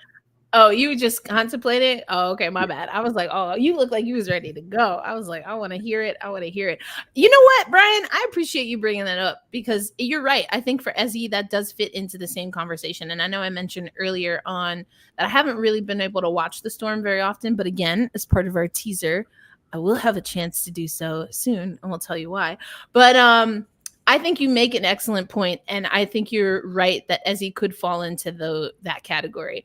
Oh, you just contemplated? Oh, okay, my bad. I was like, oh, you look like you was ready to go. I was like, I want to hear it. I want to hear it. You know what, Brian? I appreciate you bringing that up because you're right. I think for Ezzy, that does fit into the same conversation. And I know I mentioned earlier on that I haven't really been able to watch The Storm very often. But again, as part of our teaser, I will have a chance to do so soon, and we'll tell you why. But I think you make an excellent point, and I think you're right that Ezzy could fall into that category.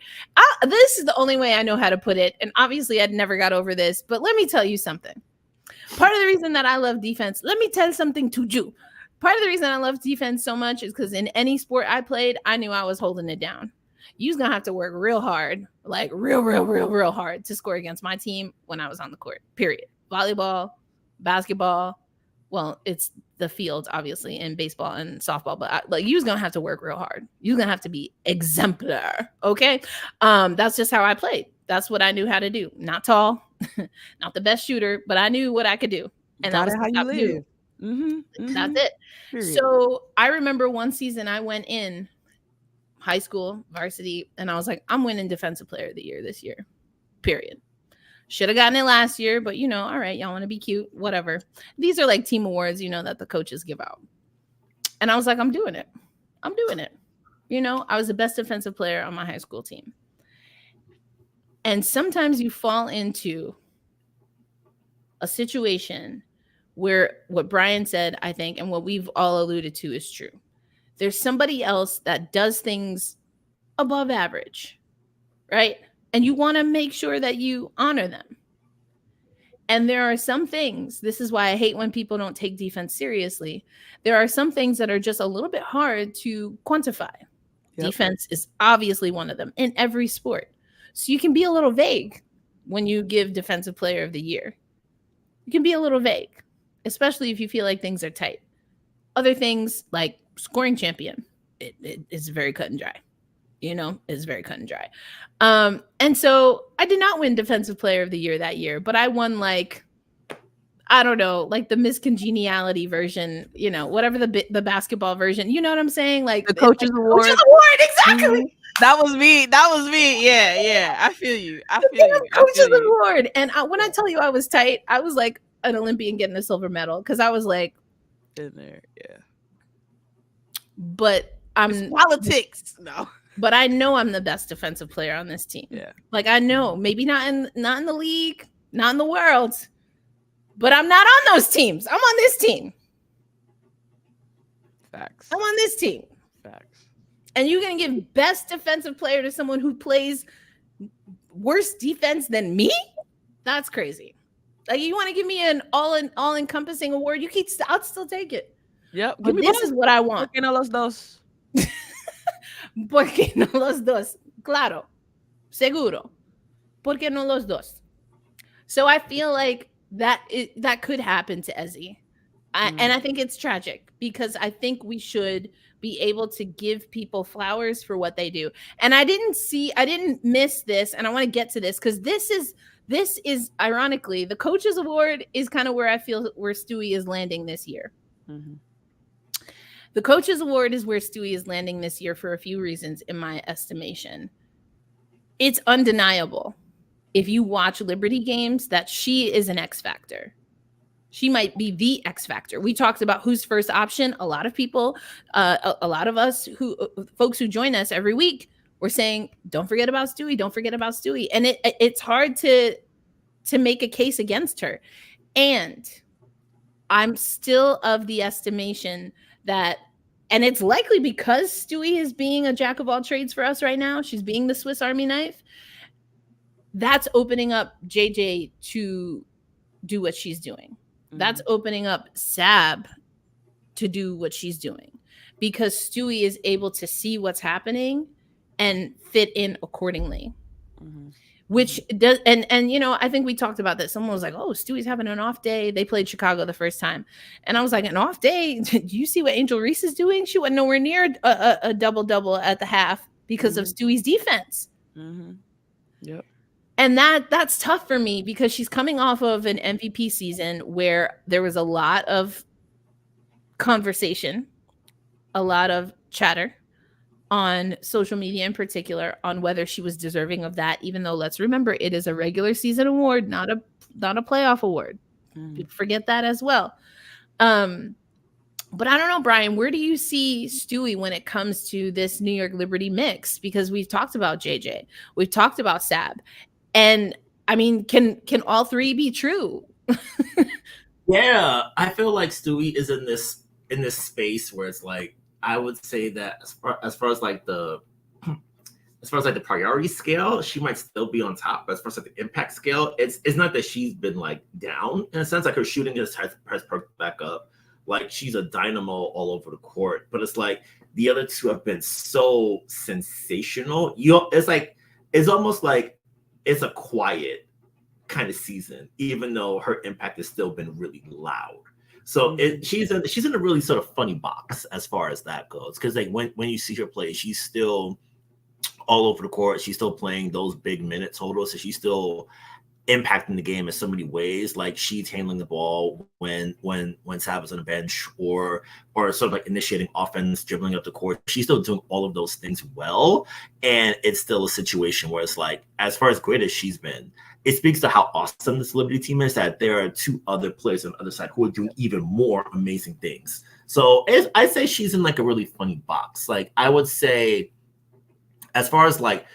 This is the only way I know how to put it, and obviously I'd never got over this, but let me tell you something. Part of the reason that I love defense, let me tell something to you. Part of the reason I love defense so much is because in any sport I played, I knew I was holding it down. You was going to have to work real hard, real hard to score against my team when I was on the court, period. Volleyball, basketball, well, it's the field, obviously, in baseball and softball, but you was gonna have to work real hard. You're gonna have to be exemplar, okay? That's just how I played. That's what I knew how to do. Not tall, not the best shooter, but I knew what I could do, and that was how you live. That's it. Period. So I remember one season I went in high school varsity, and I was like, I'm winning defensive player of the year this year. Period. Should have gotten it last year, but all right, y'all want to be cute, whatever. These are team awards, that the coaches give out. And I was like, I'm doing it. I was the best defensive player on my high school team. And sometimes you fall into a situation where what Brian said, I think, and what we've all alluded to is true. There's somebody else that does things above average, right? And you want to make sure that you honor them. And there are some things, this is why I hate when people don't take defense seriously. There are some things that are just a little bit hard to quantify. Yep. Defense is obviously one of them in every sport. So you can be a little vague when you give defensive player of the year. You can be a little vague, especially if you feel like things are tight. Other things like scoring champion, it is very cut and dry. Is very cut and dry. And so I did not win defensive player of the year that year, but I won I don't know, the Miss Congeniality version, whatever the basketball version, you know what I'm saying? The coaches award. Coaches award, exactly. Mm-hmm. That was me. Yeah. I feel you. Coaches award. And when I tell you I was tight, I was like an Olympian getting a silver medal because I was in there. Yeah. But it's politics. No. But I know I'm the best defensive player on this team. Yeah. I know, maybe not in the league, not in the world, but I'm not on those teams. I'm on this team. Facts. I'm on this team. Facts. And you're going to give best defensive player to someone who plays worse defense than me? That's crazy. You want to give me an all-encompassing award? I'll still take it. Yep. But this is what I want. ¿Por qué no los dos? ¿Por qué no los dos? Claro. Seguro. ¿Por qué no los dos? So I feel like that could happen to Ezzy. And I think it's tragic because I think we should be able to give people flowers for what they do. And I didn't miss this, and I want to get to this because this is ironically the coaches award is kind of where I feel where Stewie is landing this year. Mm-hmm. The coaches award is where Stewie is landing this year for a few reasons, in my estimation. It's undeniable if you watch Liberty games that she is an X factor. She might be the X factor. We talked about who's first option. A lot of people, a lot of us folks who join us every week, were saying, "Don't forget about Stewie. Don't forget about Stewie." And it's hard to make a case against her. And I'm still of the estimation that, and it's likely because Stewie is being a jack of all trades for us right now. She's being the Swiss Army knife. That's opening up JJ to do what she's doing. That's opening up Sab to do what she's doing because Stewie is able to see what's happening and fit in accordingly. Which does, and I think we talked about this. Someone was like, "Oh, Stewie's having an off day." They played Chicago the first time, and I was like, "An off day? Do you see what Angel Reese is doing? She went nowhere near a double at the half because of Stewie's defense." Yep. And that's tough for me because she's coming off of an MVP season where there was a lot of conversation, a lot of chatter on social media in particular on whether she was deserving of that, even though let's remember it is a regular season award, not a playoff award. People forget that as well. But I don't know, Brian, where do you see Stewie when it comes to this New York Liberty mix? Because we've talked about JJ, we've talked about Sab. And I mean, can all three be true? Yeah, I feel like Stewie is in this space where it's like I would say that as far as like the priority scale, she might still be on top. But as far as like the impact scale, it's not that she's been like down in a sense. Like her shooting has perked back up. Like she's a dynamo all over the court. But it's like the other two have been so sensational. It's almost like it's a quiet kind of season, even though her impact has still been really loud. So she's in a really sort of funny box as far as that goes. Because like when you see her play, she's still all over the court. She's still playing those big minute totals. So she's still impacting the game in so many ways. Like she's handling the ball when Sab is on the bench or sort of like initiating offense, dribbling up the court. She's still doing all of those things well. And it's still a situation where it's like, as far as great as she's been, it speaks to how awesome this Liberty team is that there are two other players on the other side who are doing even more amazing things. So I'd say she's in like a really funny box. Like I would say, as far as like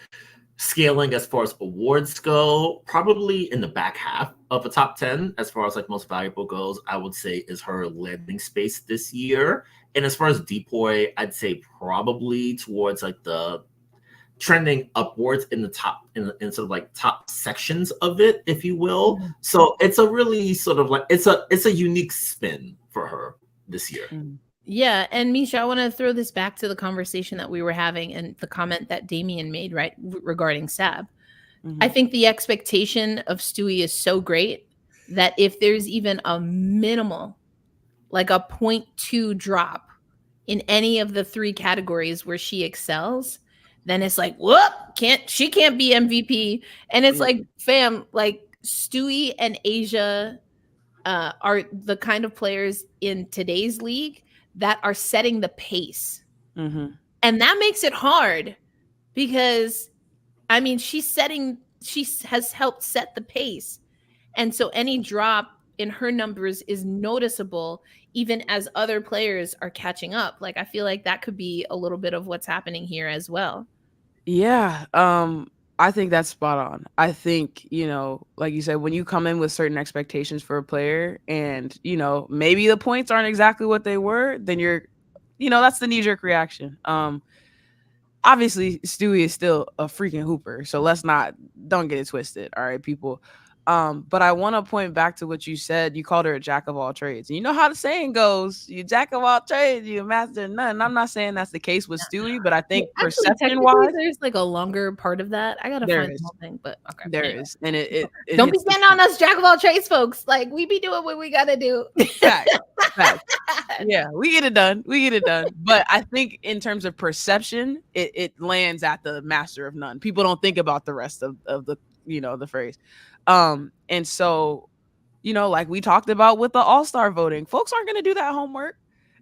scaling, as far as awards go, probably in the back half of a top 10, as far as like most valuable goes, I would say is her landing space this year. And as far as Depoy, I'd say probably towards like the trending upwards in the top in sort of like top sections of it, if you will. So it's a really sort of like it's a unique spin for her this year. Yeah, and Misha, I want to throw this back to the conversation that we were having and the comment that Damien made right regarding Sab. I think the expectation of Stewie is so great that if there's even a minimal, like a 0.2 drop in any of the three categories where she excels, then it's like, whoop, she can't be MVP. And it's like, fam, like Stewie and Asia are the kind of players in today's league that are setting the pace. And that makes it hard because, I mean, she has helped set the pace. And so any drop in her numbers is noticeable even as other players are catching up. Like, I feel like that could be a little bit of what's happening here as well. Yeah. I think that's spot on. I think, like you said, when you come in with certain expectations for a player and, maybe the points aren't exactly what they were, then that's the knee-jerk reaction. Obviously, Stewie is still a freaking hooper, so don't get it twisted. All right, people. But I want to point back to what you said. You called her a jack of all trades. And you know how the saying goes, you jack of all trades, you master of none. And I'm not saying that's the case with Stewie, but I think Actually, perception-wise, there's like a longer part of that. I gotta there find is. the whole thing, but okay. There anyway. is. And it Don't be hits the standing on us, jack of all trades, folks. Like we be doing what we gotta do. fact. Yeah, we get it done. But I think in terms of perception, it lands at the master of none. People don't think about the rest of the the phrase. And so, like we talked about with the All-Star voting, folks aren't going to do that homework.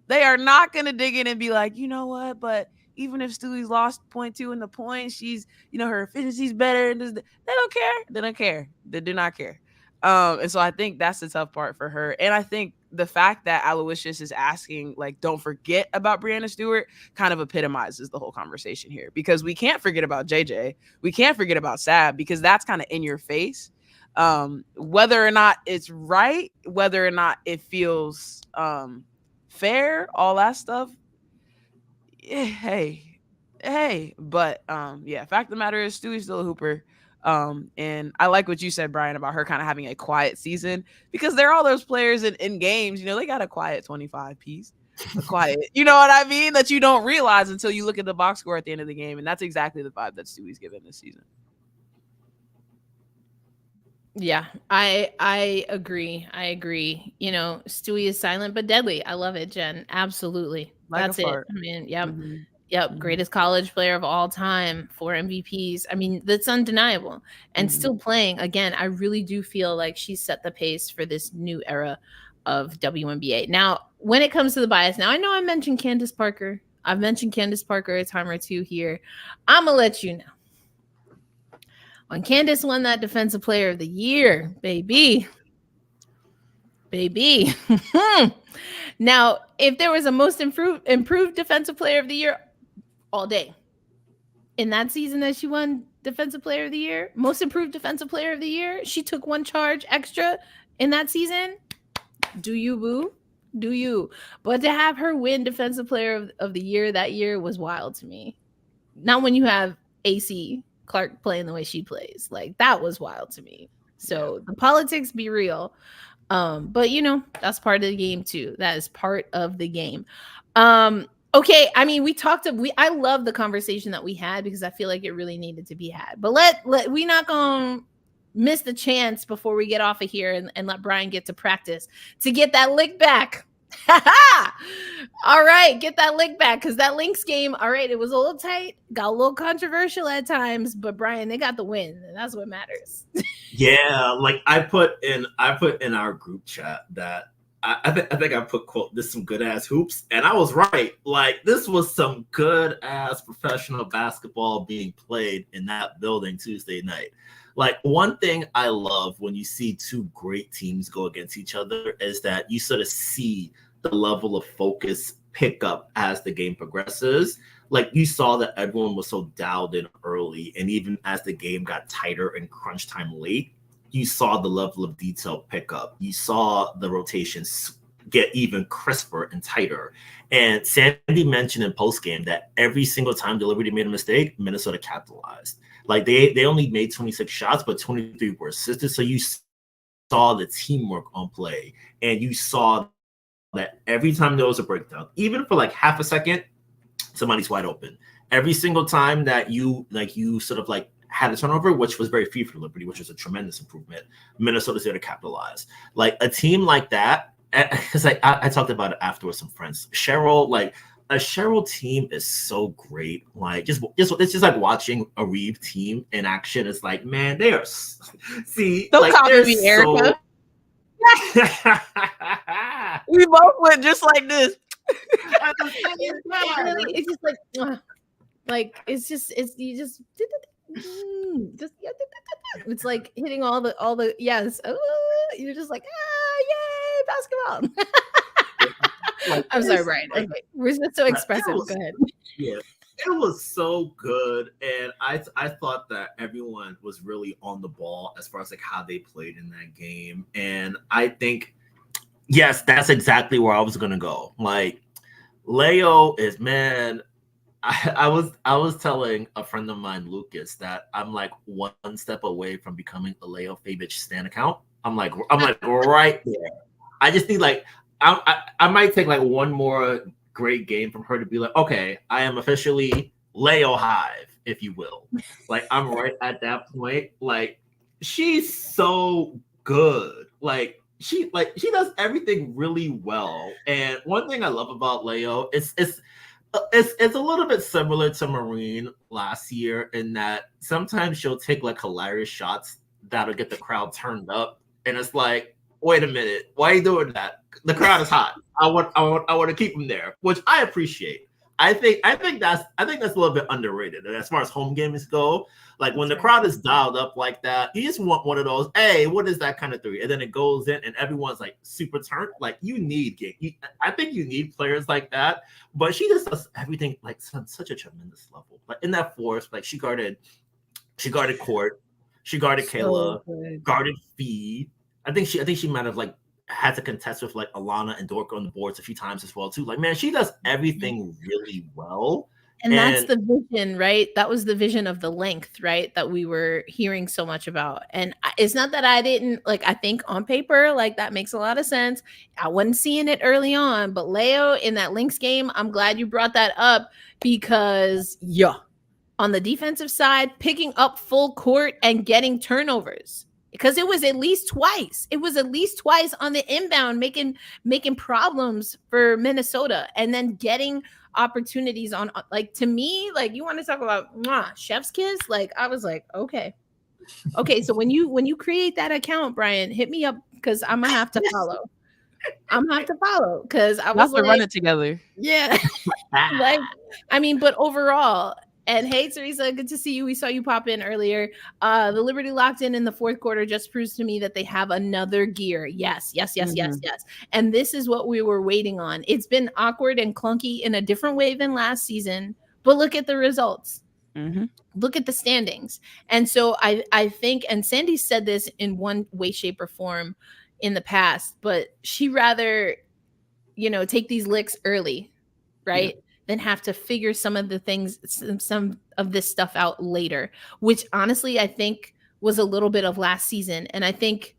They are not going to dig in and be like, you know what, but even if Stewie's lost 0.2 in the points, she's, her efficiency's better. And they don't care. They don't care. They do not care. And so I think that's the tough part for her. And I think the fact that Aloysius is asking, like, don't forget about Breanna Stewart kind of epitomizes the whole conversation here, because we can't forget about JJ. We can't forget about Sab, because that's kind of in your face. Whether or not it's right, whether or not it feels fair, all that stuff. Hey. But fact of the matter is Stewie's still a hooper. And I like what you said, Brian, about her kind of having a quiet season, because there are all those players in games, they got a quiet 25 piece, a quiet, you know what I mean, that you don't realize until you look at the box score at the end of the game. And that's exactly the vibe that Stewie's given this season. Yeah, I agree. Stewie is silent but deadly. I love it, Jen. Absolutely. That's it. I mean, yep. Mm-hmm. Yep, greatest college player of all time, 4 MVPs. I mean, that's undeniable. And still playing. Again, I really do feel like she set the pace for this new era of WNBA. Now, when it comes to the bias, now I know I mentioned Candace Parker. I've mentioned Candace Parker a time or two here. I'm going to let you know. When Candace won that Defensive Player of the Year, baby. Now, if there was a most improved Defensive Player of the Year, all day. In that season that she won Defensive Player of the Year, most improved Defensive Player of the Year, she took 1 charge extra in that season. Do you, boo? Do you? But to have her win Defensive Player of the Year that year was wild to me. Not when you have AC Clark playing the way she plays. Like, that was wild to me. So the politics be real. But that's part of the game too. That is part of the game. Okay, I mean, I love the conversation that we had, because I feel like it really needed to be had. But we not gonna miss the chance before we get off of here and let Brian get to practice to get that lick back. All right, get that lick back, because that Lynx game, all right, it was a little tight, got a little controversial at times, but Brian, they got the win, and that's what matters. Yeah, like I put in our group chat that I think I put, quote, "this some good ass hoops," and I was right. Like, this was some good ass professional basketball being played in that building Tuesday night. Like, one thing I love when you see two great teams go against each other is that you sort of see the level of focus pick up as the game progresses. Like, you saw that everyone was so dialed in early, and even as the game got tighter and crunch time late, you saw the level of detail pick up. You saw the rotations get even crisper and tighter. And Sandy mentioned in postgame that every single time Liberty made a mistake, Minnesota capitalized. Like, they only made 26 shots, but 23 were assisted. So you saw the teamwork on play, and you saw that every time there was a breakdown, even for like half a second, somebody's wide open. Every single time that you sort of like had a turnover, which was very few for Liberty, which was a tremendous improvement, Minnesota's there to capitalize. Like, a team like that, because I talked about it afterwards with some friends. Cheryl, like, a Cheryl team is so great. Like, it's just like watching a Reeve team in action. It's like, man, they are. See, don't like, call me Erica. We both went just like this. It's just like it's like hitting all the yes. You're just like, yay, basketball. I'm sorry, Brian. Okay. We're just so expressive. Go ahead. Yeah, it was so good, and I thought that everyone was really on the ball as far as like how they played in that game, and I think, yes, that's exactly where I was gonna go. Like, Leo is, man, I was telling a friend of mine, Lucas, that I'm like one step away from becoming a Leo Fabic Stan account. I'm like right there. I just need like I might take like one more great game from her to be like, okay, I am officially Leo Hive, if you will. Like I'm right at that point. Like she's so good. Like she does everything really well. And one thing I love about Leo is it's a little bit similar to Marine last year in that sometimes she'll take like hilarious shots that'll get the crowd turned up, and it's like, wait a minute, why are you doing that? The crowd is hot. I want to keep them there, which I appreciate. I think that's a little bit underrated. And as far as home games go, like when the crowd is dialed up like that, you just want one of those. Hey, what is that kind of three? And then it goes in, and everyone's like super turned. Like you need game. I think you need players like that. But she just does everything like on such a tremendous level. Like in that force, like she guarded court, she guarded Kayla, guarded Fee. I think she might have like had to contest with like Alana and Dorka on the boards a few times as well too. Like man, she does everything really well. And that's the vision, right? That was the vision of the length, right? That we were hearing so much about. And it's not that I didn't like, I think on paper, like that makes a lot of sense. I wasn't seeing it early on, but Leo in that Lynx game, I'm glad you brought that up because, yeah, on the defensive side, picking up full court and getting turnovers. Because it was at least twice. It was at least twice on the inbound, making problems for Minnesota, and then getting opportunities on. Like to me, like you want to talk about chef's kiss. Like I was like, okay. So when you create that account, Brian, hit me up because I'm gonna have to follow. I'm gonna have to follow because I was like, run it together. Yeah, like I mean, but overall. And hey, Teresa, good to see you. We saw you pop in earlier. The Liberty locked in the fourth quarter just proves to me that they have another gear. Yes. And this is what we were waiting on. It's been awkward and clunky in a different way than last season, but look at the results. Look at the standings. And so I think, and Sandy said this in one way, shape, or form in the past, but she rather, take these licks early, right? Yeah. Then have to figure some of the things, some of this stuff out later, which honestly, I think was a little bit of last season. And I think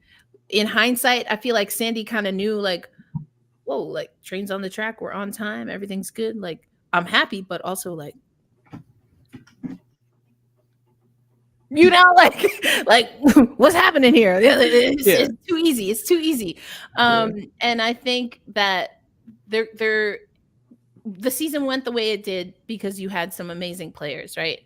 in hindsight, I feel like Sandy kind of knew like, whoa, like trains on the track, we're on time, everything's good. Like I'm happy, but also like, like what's happening here? It's too easy. It's too easy. And I think that the season went the way it did because you had some amazing players, right?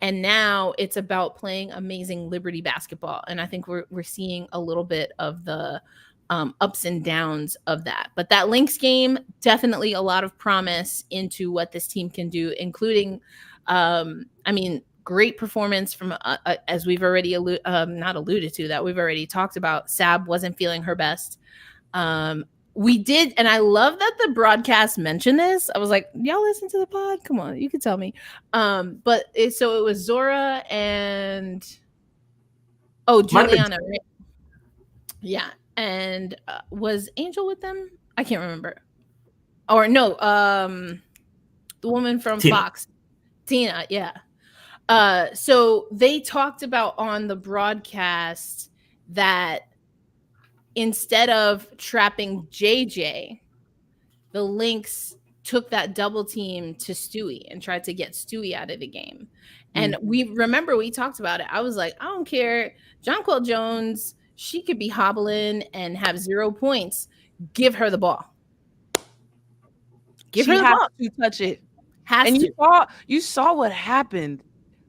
And now it's about playing amazing Liberty basketball. And I think we're seeing a little bit of the ups and downs of that. But that Lynx game, definitely a lot of promise into what this team can do, including, great performance from, as we've already not alluded to, that we've already talked about. Sab wasn't feeling her best. We did, and I love that the broadcast mentioned this. I was like, y'all listen to the pod? Come on, you can tell me. So it was Zora and Juliana, right? Yeah. And was Angel with them? I can't remember. Or no, the woman from Tina. Fox. Tina, yeah. So they talked about on the broadcast that instead of trapping JJ, the Lynx took that double team to Stewie and tried to get Stewie out of the game. And we talked about it. I was like, I don't care. Jonquel Jones, she could be hobbling and have 0 points. Give her the ball. Give her the ball. To touch it. You saw what happened.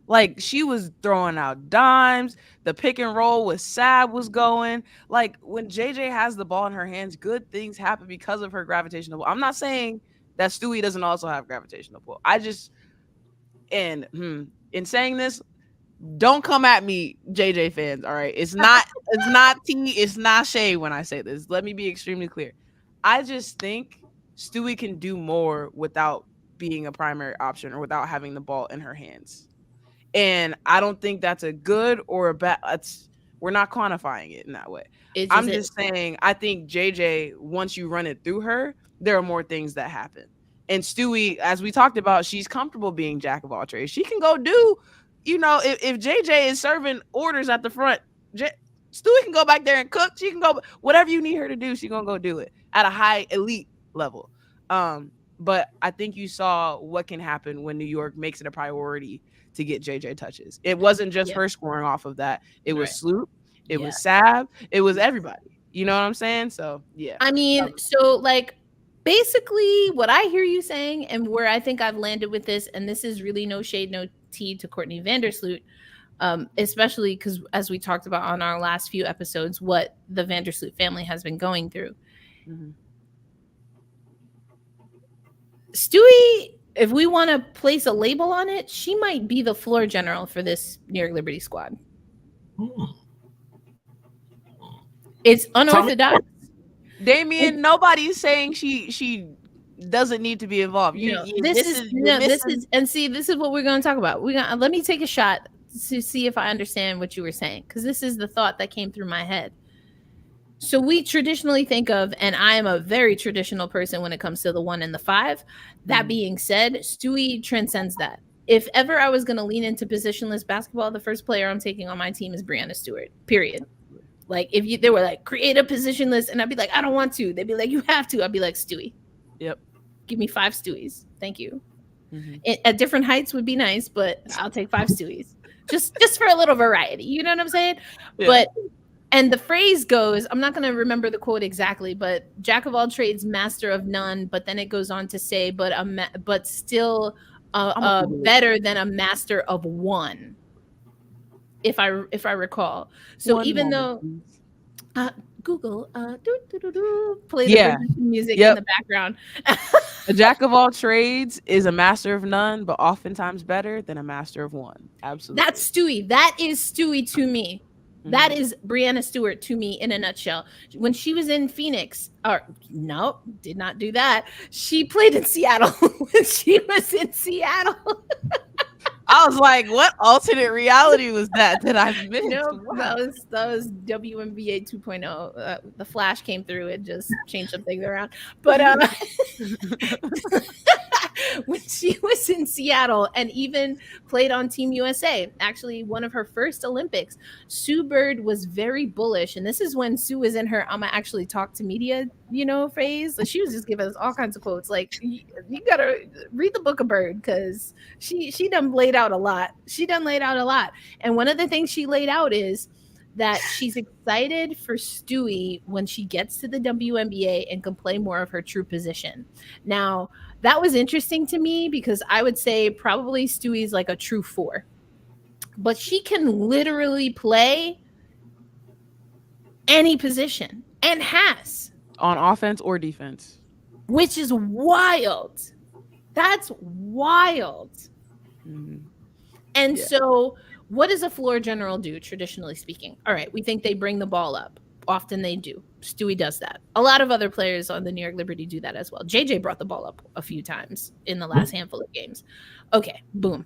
Like she was throwing out dimes. The pick and roll with Sab was going. Like when JJ has the ball in her hands, good things happen because of her gravitational pull. I'm not saying that Stewie doesn't also have gravitational pull. In saying this, don't come at me, JJ fans. All right, it's not tea, it's not shade when I say this. Let me be extremely clear. I just think Stewie can do more without being a primary option or without having the ball in her hands. And I don't think that's a good or a bad. We're not quantifying it in that way. I'm just saying, I think JJ, once you run it through her, there are more things that happen. And Stewie, as we talked about, she's comfortable being jack of all trades. She can go do, if JJ is serving orders at the front, Stewie can go back there and cook. She can go whatever you need her to do. She's gonna go do it at a high elite level. But I think you saw what can happen when New York makes it a priority to get JJ touches. It wasn't just her scoring off of that. It was Sloop. It was Sab. It was everybody. You know what I'm saying? So yeah. I mean, so like basically what I hear you saying and where I think I've landed with this, and this is really no shade, no tea to Courtney Vandersloot, especially because as we talked about on our last few episodes, what the Vandersloot family has been going through. Mm-hmm. Stewie, if we want to place a label on it, she might be the floor general for this New York Liberty squad. It's unorthodox. Damien, nobody's saying she doesn't need to be involved. This is what we're going to talk about. Let me take a shot to see if I understand what you were saying, because this is the thought that came through my head. So we traditionally think of, and I am a very traditional person when it comes to the 1 and the 5. That being said, Stewie transcends that. If ever I was going to lean into positionless basketball, the first player I'm taking on my team is Breanna Stewart, period. Like they were like, create a positionless, and I'd be like, I don't want to. They'd be like, you have to. I'd be like, Stewie. Yep. Give me 5 Stewies. Thank you. Mm-hmm. At different heights would be nice, but I'll take 5 Stewies. Just for a little variety. You know what I'm saying? Yeah. And the phrase goes, I'm not going to remember the quote exactly, but jack of all trades, master of none. But then it goes on to say, but still better than a master of one, if I recall. So one even moment, though Google play the music in the background. A jack of all trades is a master of none, but oftentimes better than a master of one. Absolutely. That's Stewie. That is Stewie to me. Mm-hmm. That is Breanna Stewart to me in a nutshell. When she was in Phoenix, did not do that. She played in Seattle when she was in Seattle. I was like, what alternate reality was that I missed? No, wow. that was WNBA 2.0. The Flash came through and just changed some things around. But when she was in Seattle and even played on Team USA, actually one of her first Olympics, Sue Bird was very bullish. And this is when Sue was in her I'ma actually talk to media, phase. Like, she was just giving us all kinds of quotes. Like, you gotta read the book of Bird, because she done laid out a lot. And one of the things she laid out is that she's excited for Stewie when she gets to the WNBA and can play more of her true position. Now, that was interesting to me, because I would say probably Stewie's like a true 4. But she can literally play any position, and has. On offense or defense. Which is wild. That's wild. Mm-hmm. And so what does a floor general do, traditionally speaking? All right, we think they bring the ball up. Often they do. Stewie does that. A lot of other players on the New York Liberty do that as well. JJ brought the ball up a few times in the last handful of games. Okay, boom.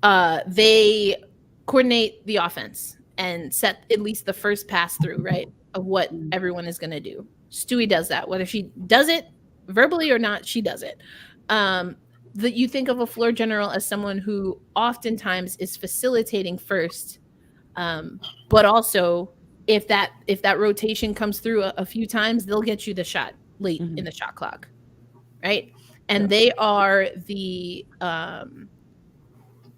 They coordinate the offense and set at least the first pass through, right, of what everyone is going to do. Stewie does that. Whether she does it verbally or not, she does it. That you think of a floor general as someone who oftentimes is facilitating first, but also if that rotation comes through a few times, they'll get you the shot late in the shot clock, right? And they are the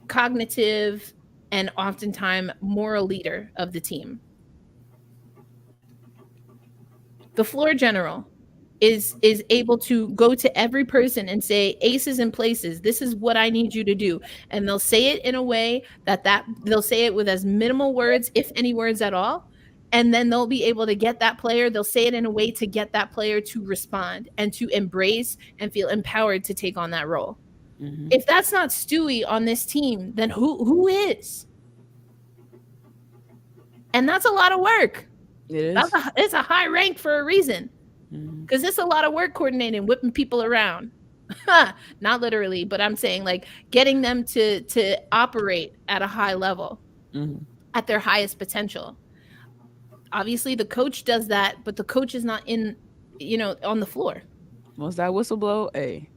cognitive and oftentimes moral leader of the team. The floor general is able to go to every person and say, aces and places, this is what I need you to do. And they'll say it in a way that they'll say it with as minimal words, if any words at all. And then they'll be able to get that player. They'll say it in a way to get that player to respond and to embrace and feel empowered to take on that role. Mm-hmm. If that's not Stewie on this team, then who is? And that's a lot of work. It is. It's a high rank for a reason. Because it's a lot of work coordinating, whipping people around. Not literally, but I'm saying like getting them to operate at a high level, at their highest potential. Obviously, the coach does that, but the coach is not on the floor. Once that whistle blow, hey.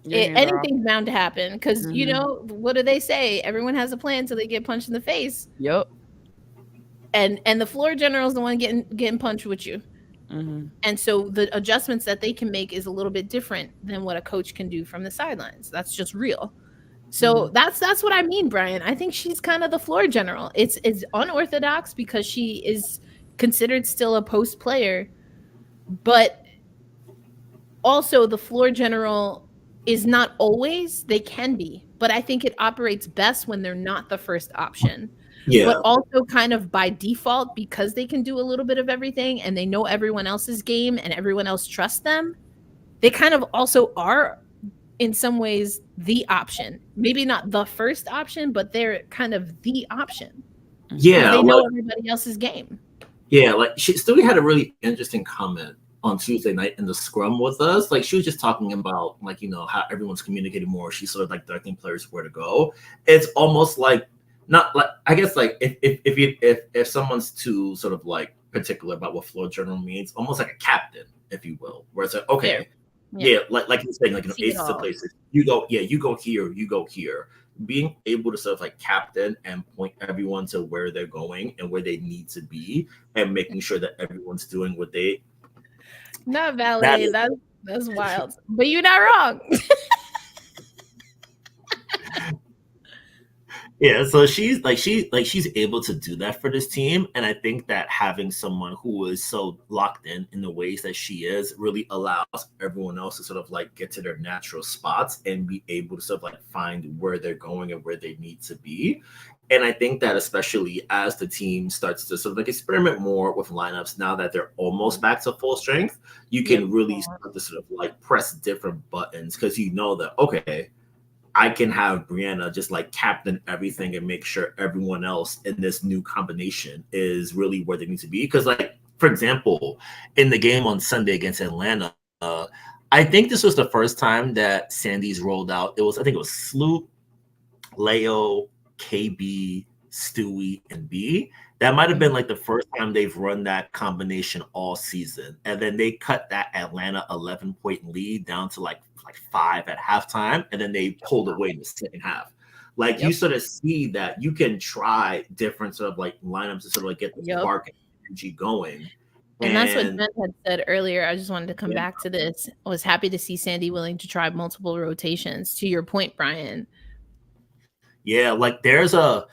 Your hands are off. Anything's bound to happen because you Mhm. know what do they say? Everyone has a plan until they get punched in the face, Yep. and the floor general is the one getting punched with you. Mhm. And so the adjustments that they can make is a little bit different than what a coach can do from the sidelines. That's just real. So that's what I mean, Brian. I think she's kind of the floor general. It's unorthodox because she is considered still a post player, but also the floor general is not always, they can be, but I think it operates best when they're not the first option. But Yeah. also kind of by default because they can do a little bit of everything and they know everyone else's game and everyone else trusts them. They kind of also are in some ways the option. Maybe not the first option, but they're kind of the option because Yeah, they know like everybody else's game. yeah, like she still had a really interesting comment on Tuesday night in the scrum with us. Like she was just talking about like, you know, how everyone's communicating more. She's sort of like directing players where to go. It's almost like not like I guess like if someone's too sort of like particular about what floor general means, almost like a captain, if you will, where it's like, Fair. okay, yeah, like you're saying, like, you know, See it aces of all. places. You go, yeah, you go here, you go here. Being able to sort of like captain and point everyone to where they're going and where they need to be, and making sure that everyone's doing what they Not that validate. is That's wild. But you're not wrong. yeah. So she's able to do that for this team, and I think that having someone who is so locked in the ways that she is really allows everyone else to sort of like get to their natural spots and be able to sort of like find where they're going and where they need to be. And I think that especially as the team starts to sort of like experiment more with lineups now that they're almost back to full strength, you Yep. can really start to sort of like press different buttons because you know that okay, I can have Breanna just like captain everything and make sure everyone else in this new combination is really where they need to be. Because, like, for example, in the game on Sunday against Atlanta, I think this was the first time that Sandy's rolled out. I think it was Sloop, Leo, KB, Stewie, and B. That might have been like the first time they've run that combination all season. And then they cut that Atlanta 11-point lead down to like 5 at halftime. And then they pulled away in the second half. Like you Yep. sort of see that you can try different sort of like lineups to sort of like get the Yep. spark and energy going. And that's what And Jen had said earlier. I just wanted to come yeah, back to this. I was happy to see Sandy willing to try multiple rotations. To your point, Brian. yeah, like there's a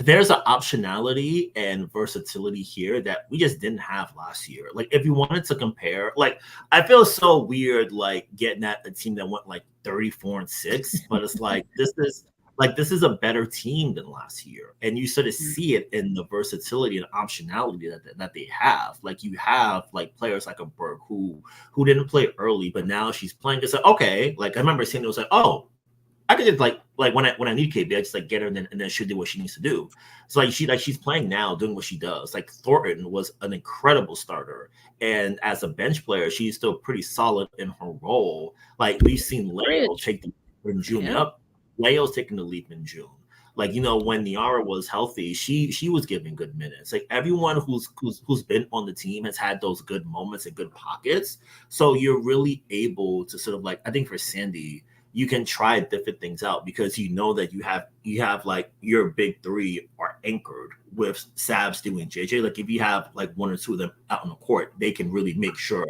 optionality and versatility here that we just didn't have last year. Like if you wanted to compare, like I feel so weird like getting at a team that went like 34-6, but it's like this is a better team than last year. And you sort of see it in the versatility and optionality that they have. Like you have like players like a Berg who didn't play early, but now she's playing. It's like, okay, like I remember seeing it was like, oh, I could just like when I need KB, I just like get her and then she'll do what she needs to do. So she's playing now, doing what she does. Like Thornton was an incredible starter, and as a bench player, she's still pretty solid in her role. Like we've seen Leo Bridge. take the leap in June. Yeah. Yep, Leo's taking the leap in June. Like you know when Niara was healthy, she was giving good minutes. Like everyone who's been on the team has had those good moments and good pockets. So you're really able to sort of like I think for Sandy you can try different things out because you know that you have like your big three are anchored with Sav, Stu, and JJ. Like if you have like one or two of them out on the court, they can really make sure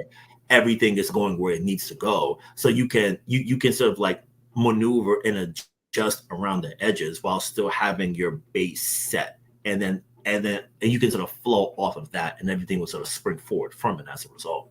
everything is going where it needs to go. So you can sort of like maneuver and adjust around the edges while still having your base set, and you can sort of flow off of that, and everything will sort of spring forward from it as a result.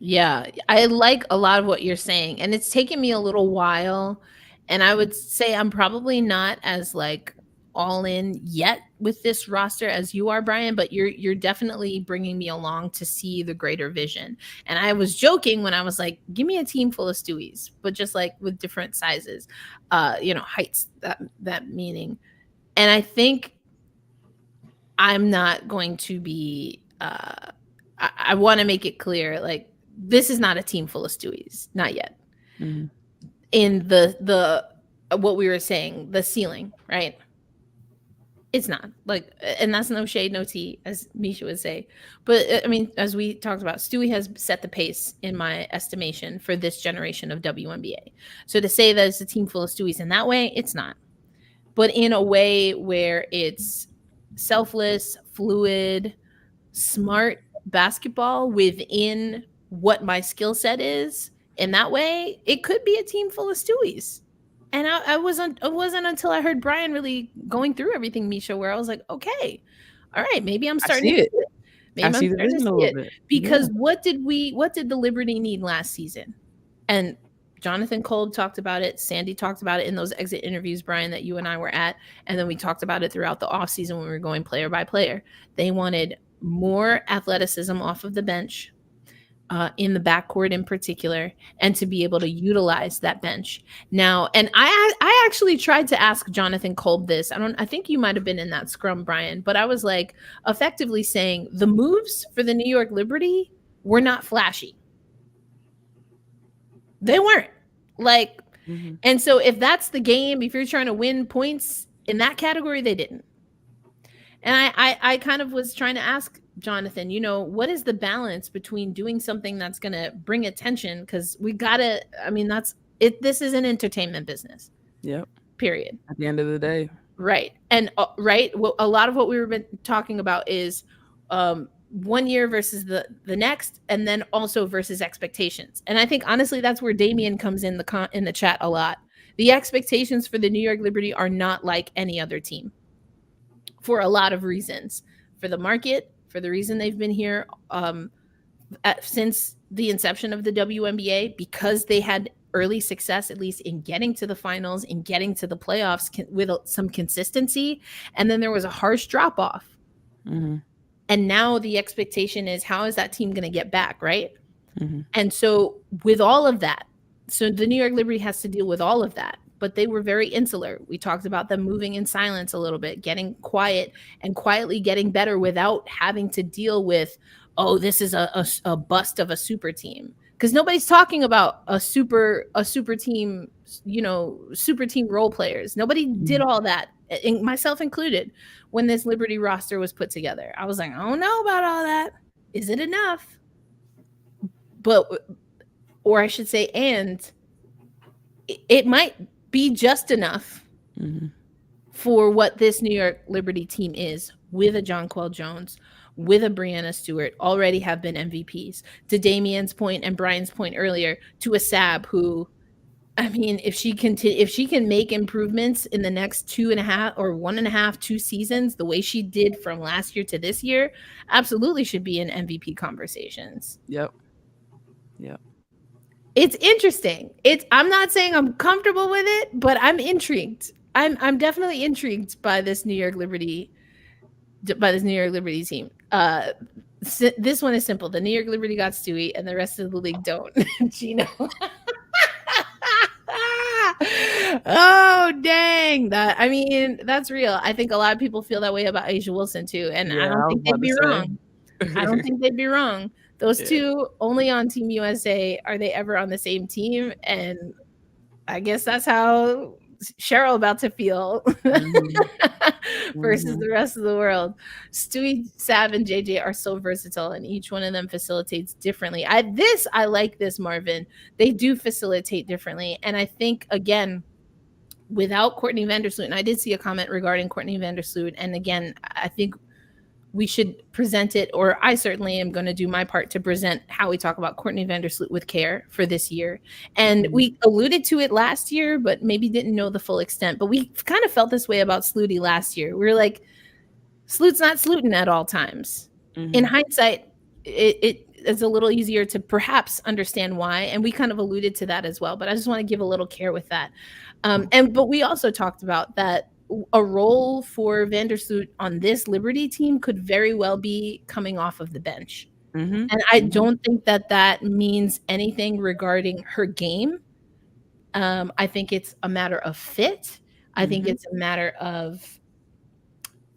Yeah, I like a lot of what you're saying, and it's taken me a little while. And I would say I'm probably not as like all in yet with this roster as you are, Brian. But you're definitely bringing me along to see the greater vision. And I was joking when I was like, "Give me a team full of Stewies, but just like with different sizes, heights." That meaning, and I think I'm not going to be. I want to make it clear, like this is not a team full of Stewies, not yet. Mm-hmm. In the what we were saying, the ceiling, right? It's not like, and that's no shade, no tea, as Misha would say. But I mean, as we talked about, Stewie has set the pace, in my estimation, for this generation of WNBA. So to say that it's a team full of Stewies in that way, it's not. But in a way where it's selfless, fluid, smart basketball within what my skill set is, in that way, it could be a team full of Stewies. And it wasn't until I heard Brian really going through everything, Misha, where I was like, okay, all right, maybe I'm starting to see it. Maybe I'm see the starting to vision a see little it. bit. Because what did the Liberty need last season? And Jonathan Kolb talked about it. Sandy talked about it in those exit interviews, Brian, that you and I were at. And then we talked about it throughout the offseason when we were going player by player. They wanted more athleticism off of the bench, in the backcourt in particular, and to be able to utilize that bench. Now, and I actually tried to ask Jonathan Kolb this. I think you might have been in that scrum, Brian, but I was like effectively saying the moves for the New York Liberty were not flashy. They weren't. Like, and so if that's the game, if you're trying to win points in that category, they didn't. And I kind of was trying to ask Jonathan, what is the balance between doing something that's going to bring attention? Because we got to, I mean, that's it. This is an entertainment business. Yep. Period. At the end of the day. Right. And right. Well, a lot of what we were been talking about is 1 year versus the next, and then also versus expectations. And I think honestly, that's where Damian comes in the chat a lot. The expectations for the New York Liberty are not like any other team, for a lot of reasons. For the market, for the reason they've been here since the inception of the WNBA, because they had early success, at least in getting to the finals, in getting to the playoffs with some consistency. And then there was a harsh drop off. Mm-hmm. And now the expectation is, how is that team going to get back, right? Mm-hmm. And so with all of that, so the New York Liberty has to deal with all of that. But they were very insular. We talked about them moving in silence a little bit, getting quiet and quietly getting better without having to deal with, oh, this is a bust of a super team. Because nobody's talking about a super team, super team role players. Nobody did all that, myself included, when this Liberty roster was put together. I was like, I don't know about all that. Is it enough? Or I should say, and it might be just enough for what this New York Liberty team is, with a Jonquel Jones, with a Breanna Stewart, already have been MVPs. To Damian's point and Brian's point earlier, to a Sab who, I mean, if she can make improvements in the next 2.5 or 1.5, 2 seasons, the way she did from last year to this year, absolutely should be in MVP conversations. Yep. It's interesting. I'm not saying I'm comfortable with it, but I'm intrigued. I'm definitely intrigued by this New York Liberty team. This one is simple. The New York Liberty got Stewie, and the rest of the league don't. Gino. Oh, dang. That's real. I think a lot of people feel that way about Asia Wilson too, and I don't think they'd be wrong. I don't think they'd be wrong. Those two only on Team USA. Are they ever on the same team? And I guess that's how Cheryl about to feel versus the rest of the world. Stewie, Sav, and JJ are so versatile, and each one of them facilitates differently. I like this, Marvin. They do facilitate differently. And I think, again, without Courtney Vandersloot, and I did see a comment regarding Courtney Vandersloot, and again, I think we should present it, or I certainly am going to do my part to present how we talk about Courtney Vandersloot with care for this year. And we alluded to it last year, but maybe didn't know the full extent. But we kind of felt this way about Sluty last year. We were like, Sloot's not Slootin' at all times. In hindsight, it is a little easier to perhaps understand why. And we kind of alluded to that as well. But I just want to give a little care with that. But we also talked about that a role for Vandersloot on this Liberty team could very well be coming off of the bench. And I don't think that means anything regarding her game. I think it's a matter of fit. I think it's a matter of,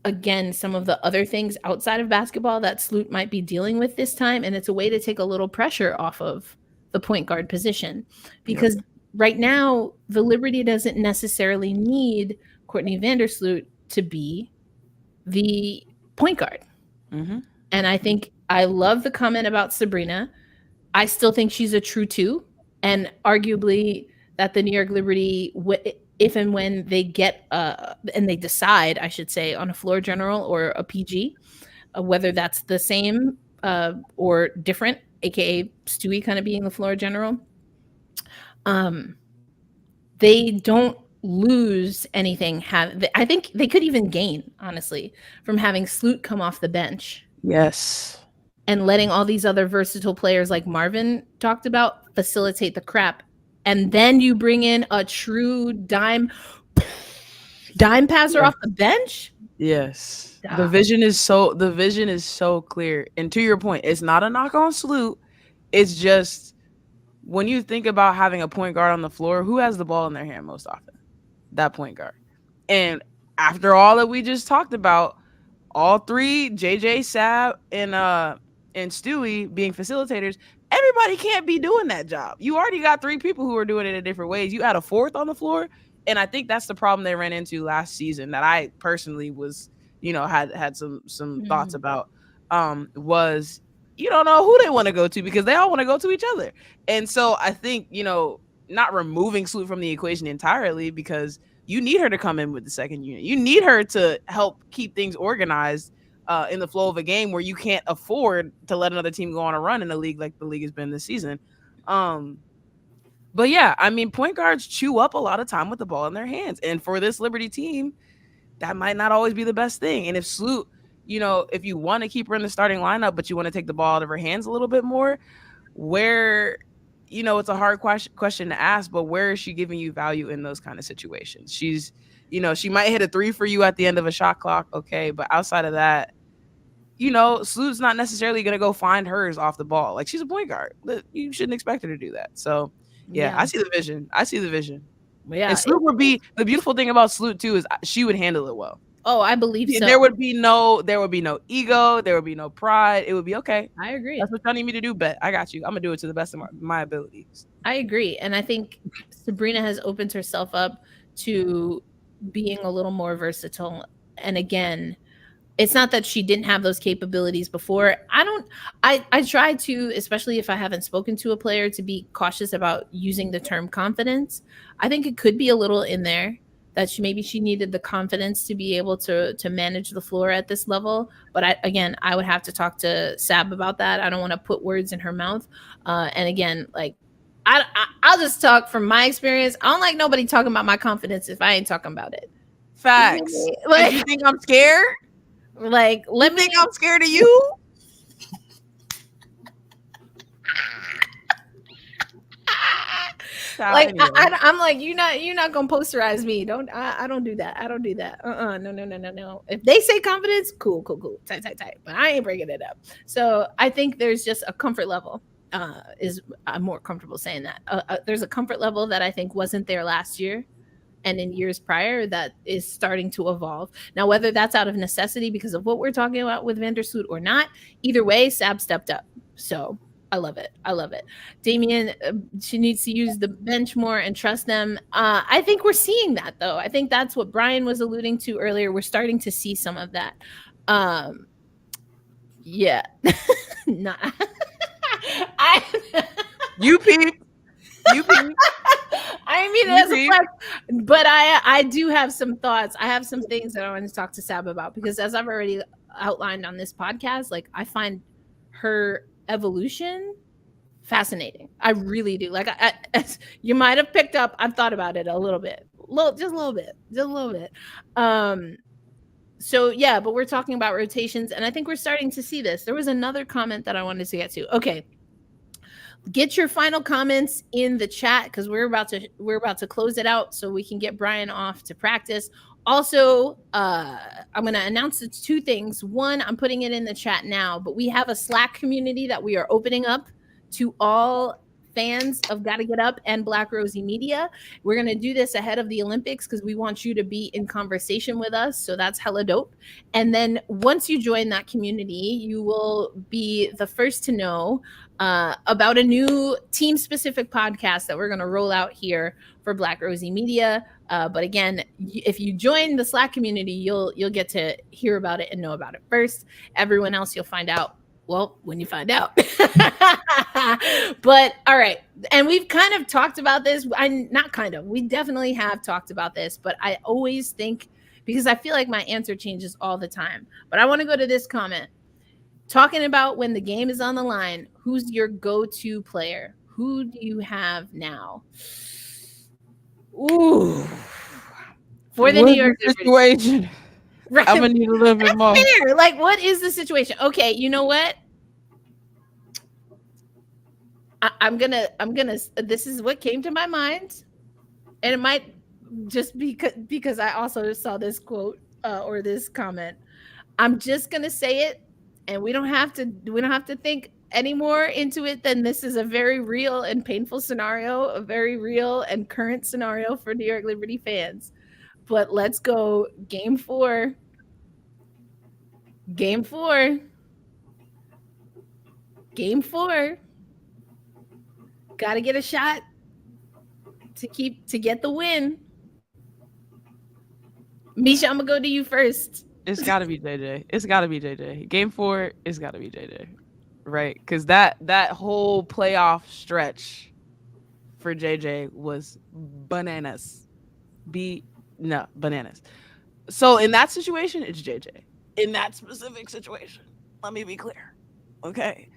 again, some of the other things outside of basketball that Sloot might be dealing with this time. And it's a way to take a little pressure off of the point guard position. Because right now, the Liberty doesn't necessarily need Courtney Vandersloot to be the point guard. Mm-hmm. And I think I love the comment about Sabrina. I still think she's a true two. And arguably, that the New York Liberty, if and when they get, and they decide, I should say, on a floor general or a PG, whether that's the same or different, aka Stewie kind of being the floor general, they don't lose anything. I think they could even gain, honestly, from having Sloot come off the bench. Yes. And letting all these other versatile players like Marvin talked about facilitate the crap. And then you bring in a true dime passer off the bench. Yes. The vision is so clear. And to your point, it's not a knock on Sloot. It's just when you think about having a point guard on the floor, who has the ball in their hand most often? That point guard. And after all that we just talked about, all three, JJ, Sab, and Stewie being facilitators, everybody can't be doing that job. You already got three people who are doing it in different ways. You add a fourth on the floor, and I think that's the problem they ran into last season that I personally was, had some thoughts about, was you don't know who they want to go to because they all want to go to each other. And so I think, not removing Sloot from the equation entirely, because you need her to come in with the second unit. You need her to help keep things organized in the flow of a game where you can't afford to let another team go on a run in a league like the league has been this season. But yeah, I mean, point guards chew up a lot of time with the ball in their hands. And for this Liberty team, that might not always be the best thing. And if Sloot, if you want to keep her in the starting lineup, but you want to take the ball out of her hands a little bit more, where, it's a hard question to ask, but where is she giving you value in those kind of situations? She's, she might hit a three for you at the end of a shot clock. Okay. But outside of that, Sloot's not necessarily going to go find hers off the ball. Like, she's a point guard. You shouldn't expect her to do that. So yeah. I see the vision. Yeah. And Sloot would be, the beautiful thing about Sloot too is she would handle it well. Oh, I believe so. There would be no ego. There would be no pride. It would be okay. I agree. That's what y'all need me to do. Bet I got you. I'm gonna do it to the best of my abilities. I agree, and I think Sabrina has opened herself up to being a little more versatile. And again, it's not that she didn't have those capabilities before. I try to, especially if I haven't spoken to a player, to be cautious about using the term confidence. I think it could be a little in there that she needed the confidence to be able to manage the floor at this level. But I would have to talk to Sab about that. I don't want to put words in her mouth. And again, like, I'll just talk from my experience. I don't like nobody talking about my confidence if I ain't talking about it. Facts. Like, you think I'm scared? Like, let me think I'm scared of you? Like, anyway. I'm like, you're not gonna posterize me. I don't do that. No. If they say confidence, cool, tight. But I ain't breaking it up. So I think there's just a comfort level. I'm more comfortable saying that. There's a comfort level that I think wasn't there last year, and in years prior, that is starting to evolve. Now, whether that's out of necessity because of what we're talking about with Vandersloot or not, either way, Sab stepped up. So I love it. Damian, she needs to use the bench more and trust them. I think we're seeing that, though. I think that's what Brian was alluding to earlier. We're starting to see some of that. Yeah. Nah. You peep. I mean, that's a fact, but I do have some thoughts. I have some things that I want to talk to Sab about, because as I've already outlined on this podcast, like, I find her evolution fascinating. I really do. Like, as you might have picked up, I've thought about it a little bit. Just a little bit. So yeah, but we're talking about rotations, and I think we're starting to see this. There was another comment that I wanted to get to. Okay. Get your final comments in the chat, because we're about to close it out so we can get Brian off to practice. Also, I'm going to announce the two things. One, I'm putting it in the chat now, but we have a Slack community that we are opening up to all fans of Gotta Get Up and Black Rosie Media. We're going to do this ahead of the Olympics because we want you to be in conversation with us. So that's hella dope. And then once you join that community, you will be the first to know about a new team-specific podcast that we're going to roll out here for Black Rosie Media. But again, if you join the Slack community, you'll get to hear about it and know about it first. Everyone else, you'll find out, well, when you find out. But all right. And we've kind of talked about this. We definitely have talked about this, but I always think, because I feel like my answer changes all the time. But I want to go to this comment. Talking about when the game is on the line, who's your go-to player? Who do you have now? Ooh. For the New York situation. Right. I'm gonna need a little bit more. Fair. Like, what is the situation? Okay, you know what? I'm gonna. This is what came to my mind, and it might just be because I also saw this quote or this comment. I'm just gonna say it, and we don't have to think any more into it than this is a very real and painful scenario, a very real and current scenario for New York Liberty fans. But let's go game 4. Game 4. Game 4. Got to get a shot to get the win. Misha, I'm gonna go to you first. It's got to be JJ. It's got to be JJ. Game 4, it's got to be JJ. Right? Because that whole playoff stretch for JJ was bananas. Bananas. So in that situation, it's JJ. In that specific situation, let me be clear. Okay.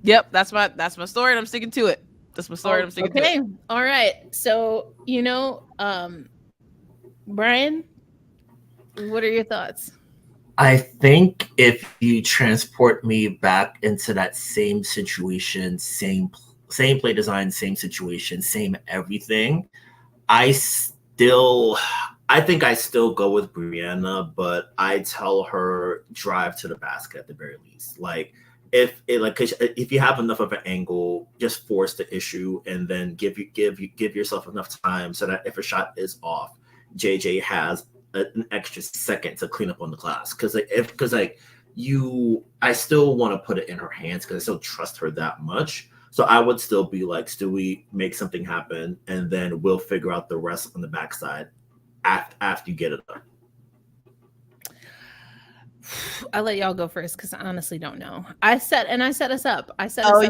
Yep, that's my story, and I'm sticking to it. That's my story, and I'm sticking to it. Okay. All right. So, Brian, what are your thoughts? I think if you transport me back into that same situation, same play design, same situation, same everything, I think I still go with Breanna, but I tell her drive to the basket at the very least. Like if you have enough of an angle, just force the issue and then give yourself enough time so that if a shot is off, JJ has an extra second to clean up on the glass. I still want to put it in her hands because I still trust her that much. So I would still be like, Stewie, make something happen, and then we'll figure out the rest on the backside after you get it up. I'll let y'all go first because I honestly don't know. I set us up.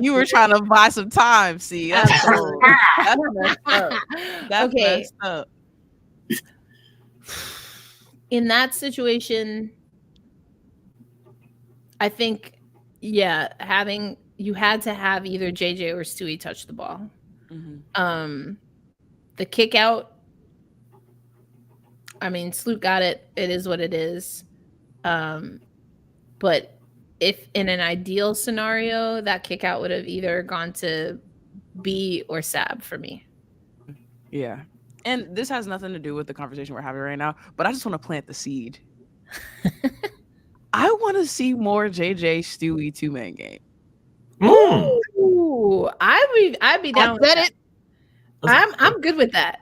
You were trying to buy some time. See, that's messed up. That's messed up. In that situation, I think, you had to have either JJ or Stewie touch the ball. Mm-hmm. The kick out, I mean, Sloot got it. It is what it is. But if in an ideal scenario, that kick out would have either gone to B or Sab for me. Yeah. And this has nothing to do with the conversation we're having right now, but I just want to plant the seed. I want to see more JJ Stewie 2-man game. Ooh, I'd be down with that. I'm good with that.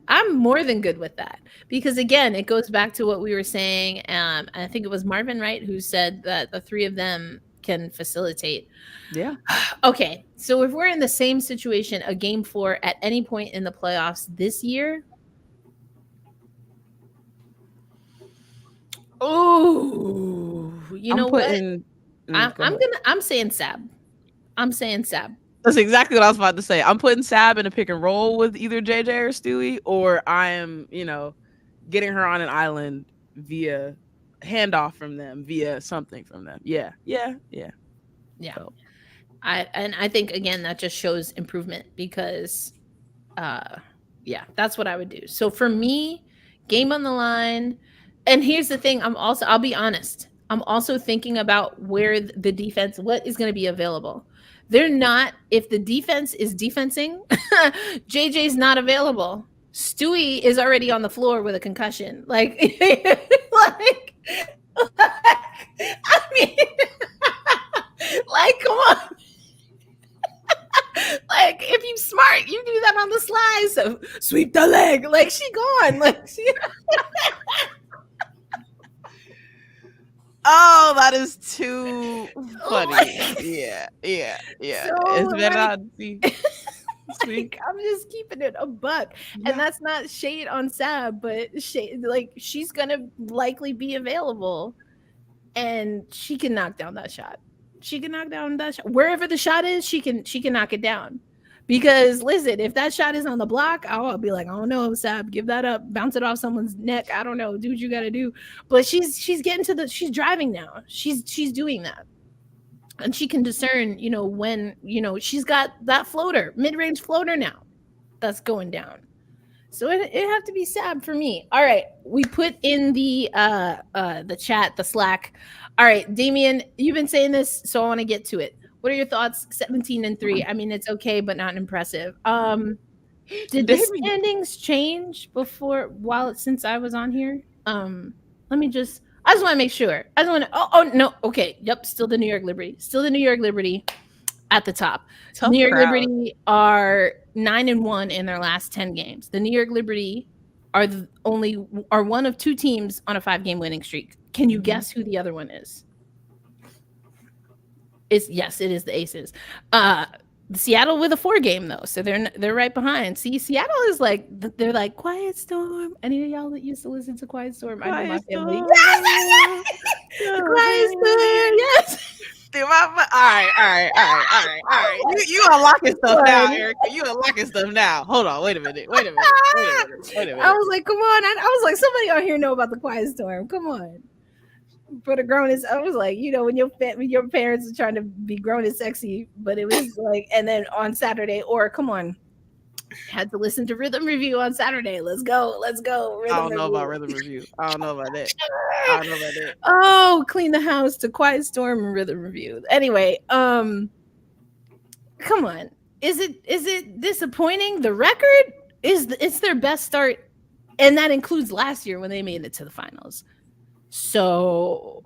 I'm more than good with that. Because again, it goes back to what we were saying. I think it was Marvin, right, who said that the three of them can facilitate. Yeah. Okay. So if we're in the same situation, a game 4 at any point in the playoffs this year. Oh, I'm saying Sab. That's exactly what I was about to say. I'm putting Sab in a pick and roll with either JJ or Stewie, or I am, getting her on an island via handoff from them, via something from them. Yeah. So. I think again that just shows improvement because, that's what I would do. So for me, game on the line. And here's the thing, I'll be honest. I'm also thinking about where the defense, what is going to be available. They're not, if the defense is defensing, JJ's not available. Stewie is already on the floor with a concussion. I mean, come on. If you're smart, you do that on the slide. So sweep the leg. She gone. Oh, that is too funny. Yeah. So, Sweet. Like, I'm just keeping it a buck. Yeah. And that's not shade on Sab, but shade, like, she's gonna likely be available and she can knock down that shot. She can knock down that shot. Wherever the shot is, she can knock it down. Because listen, if that shot is on the block, I'll be like, oh no, Sab, give that up, bounce it off someone's neck. I don't know, do what you gotta do. But she's getting to she's driving now. She's doing that. And she can discern, when, she's got that floater, mid-range floater now that's going down. So it have to be Sab for me. All right, we put in the chat, the Slack. All right, Damien, you've been saying this, so I want to get to it. What are your thoughts? 17-3. I mean, it's okay, but not impressive. Did the standings change since I was on here? Let me just. I just want to make sure. I just want to. Oh no. Okay. Yep. Still the New York Liberty. Still the New York Liberty at the top. Tough New York crowd. Liberty are 9-1 in their last 10 games. The New York Liberty are one of two teams on a 5-game winning streak. Can you guess who the other one is? Yes, it is the Aces. Seattle with a 4-game though, so they're right behind. See, Seattle is like they're like Quiet Storm. Any of y'all that used to listen to Quiet Storm? I know my family. Yes! Quiet Storm. Yes. Dude, all right. You unlocking stuff now, Erica. You unlocking stuff now. Hold on, wait a minute. I was like, come on. I was like, somebody out here know about the Quiet Storm. Come on. For the grown is, I was like, when your parents are trying to be grown and sexy, but it was like, and then on Saturday, or come on, had to listen to Rhythm Review on Saturday. Let's go. I don't know about Rhythm Review. I don't know about that. Oh, Clean the House to Quiet Storm and Rhythm Review. Anyway, come on. Is it disappointing? The record it's their best start, and that includes last year when they made it to the finals. So,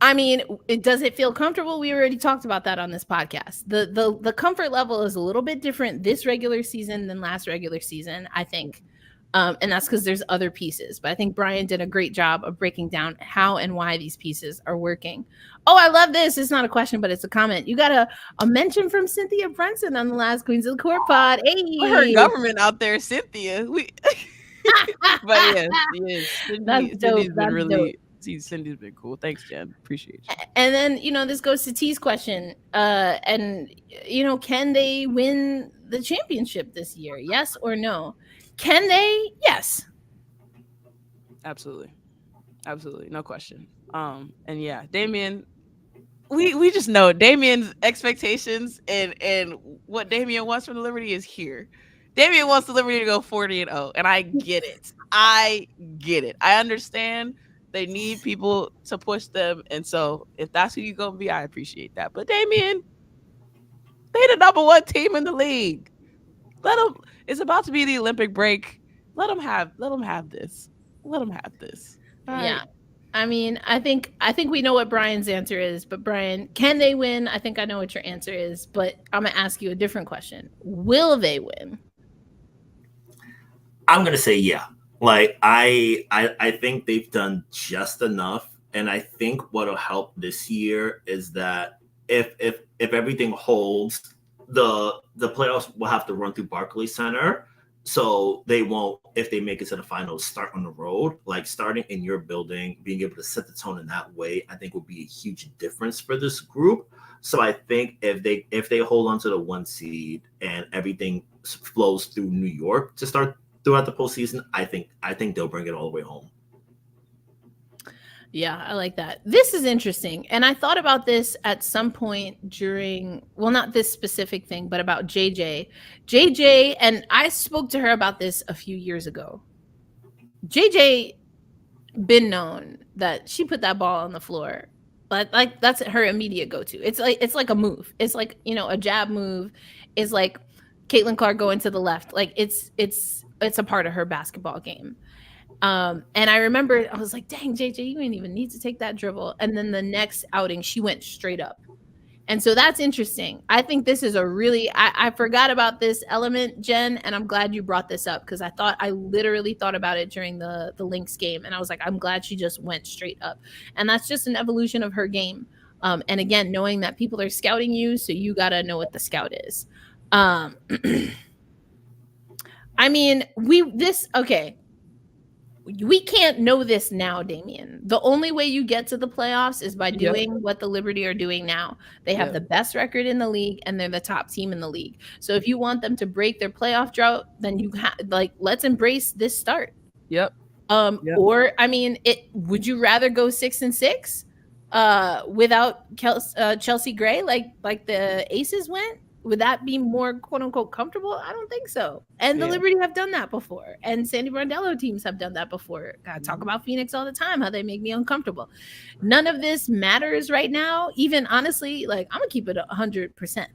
I mean, does it feel comfortable? We already talked about that on this podcast. The comfort level is a little bit different this regular season than last regular season, I think. And that's because there's other pieces. But I think Brian did a great job of breaking down how and why these pieces are working. Oh, I love this. It's not a question, but it's a comment. You got a mention from Cynthia Brunson on the last Queens of the Court pod. Hey, her government out there, Cynthia. But yes, that's dope. That's dope. Cindy's been cool. Thanks, Jen. Appreciate you. And then, this goes to T's question. And, can they win the championship this year? Yes or no? Can they? Yes. Absolutely. No question. And yeah, Damien, we just know Damien's expectations and what Damien wants from the Liberty is here. Damien wants the Liberty to go 40-0, and I get it. I understand. They need people to push them. And so if that's who you're going to be, I appreciate that. But Damien, they the number 1 team in the league. Let them. It's about to be the Olympic break. Let them have this. All Yeah. right. I mean, I think we know what Brian's answer is, but Brian, can they win? I think I know what your answer is, but I'm going to ask you a different question. Will they win? I'm going to say yeah. Like, I think they've done just enough. And I think what'll help this year is that if everything holds, the playoffs will have to run through Barclays Center. So they won't, if they make it to the finals, start on the road. Like, starting in your building, being able to set the tone in that way, I think will be a huge difference for this group. So I think if they hold on to the 1 seed and everything flows through New York to start throughout the postseason, I think they'll bring it all the way home. Yeah, I like that. This is interesting. And I thought about this at some point during, well, not this specific thing, but about JJ. JJ, and I spoke to her about this a few years ago. JJ been known that she put that ball on the floor. But like, that's her immediate go-to. It's like a move. It's like, a jab move. It's like Caitlin Clark going to the left. Like, it's a part of her basketball game. And I remember I was like, dang, JJ, you didn't even need to take that dribble. And then the next outing, she went straight up. And so that's interesting. I think this is I forgot about this element, Jen, and I'm glad you brought this up because I literally thought about it during the Lynx game. And I was like, I'm glad she just went straight up. And that's just an evolution of her game. And again, knowing that people are scouting you, so you got to know what the scout is. I mean, we can't know this now, Damien. The only way you get to the playoffs is by doing what the Liberty are doing now. They have the best record in the league, and they're the top team in the league. So if you want them to break their playoff drought, then let's embrace this start. Yep. Or I mean, would you rather go 6-6 without Chelsea Gray like the Aces went? Would that be more quote unquote comfortable? I don't think so. And the Liberty have done that before, and Sandy Brondello teams have done that before. God, talk about Phoenix all the time, how they make me uncomfortable. None of this matters right now. Even honestly, like, I'm gonna keep it 100%.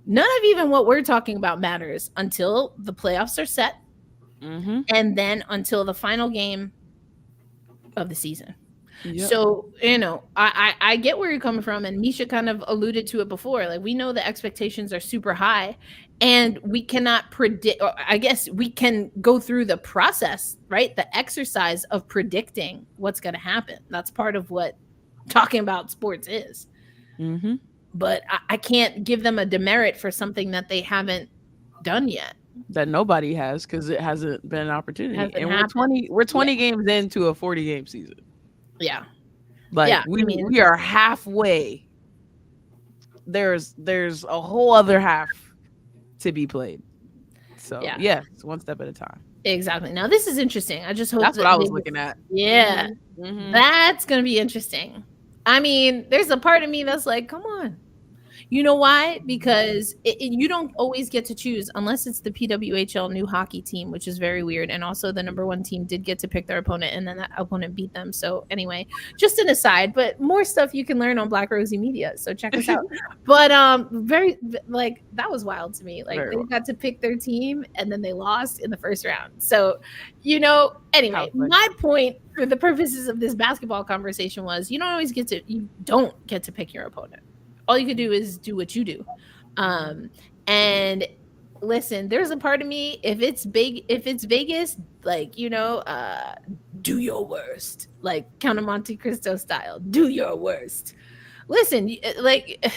None of even what we're talking about matters until the playoffs are set, and then until the final game of the season. So, I get where you're coming from, and Misha kind of alluded to it before. Like, we know the expectations are super high, and we cannot predict, or I guess we can go through the process, right? The exercise of predicting what's going to happen. That's part of what talking about sports is. But I can't give them a demerit for something that they haven't done yet. That nobody has, because it hasn't been an opportunity. And we're 20 games into a 40-game season. Yeah. Like, we are halfway. There's a whole other half to be played. So it's one step at a time. Exactly. Now this is interesting. I just hope that's what I was looking at. Yeah. That's gonna be interesting. I mean, there's a part of me that's like, come on. You know why? Because you don't always get to choose unless it's the PWHL new hockey team, which is very weird. And also the number one team did get to pick their opponent, and then that opponent beat them. So anyway, just an aside, but more stuff you can learn on Black Rosie Media. So check us out. But that was wild to me. Like, they got to pick their team, and then they lost in the first round. So, anyway, my point for the purposes of this basketball conversation was you don't get to pick your opponent. All you can do is do what you do. And listen, there's a part of me, if it's Vegas, like, do your worst, like Count of Monte Cristo style, do your worst. Listen, like,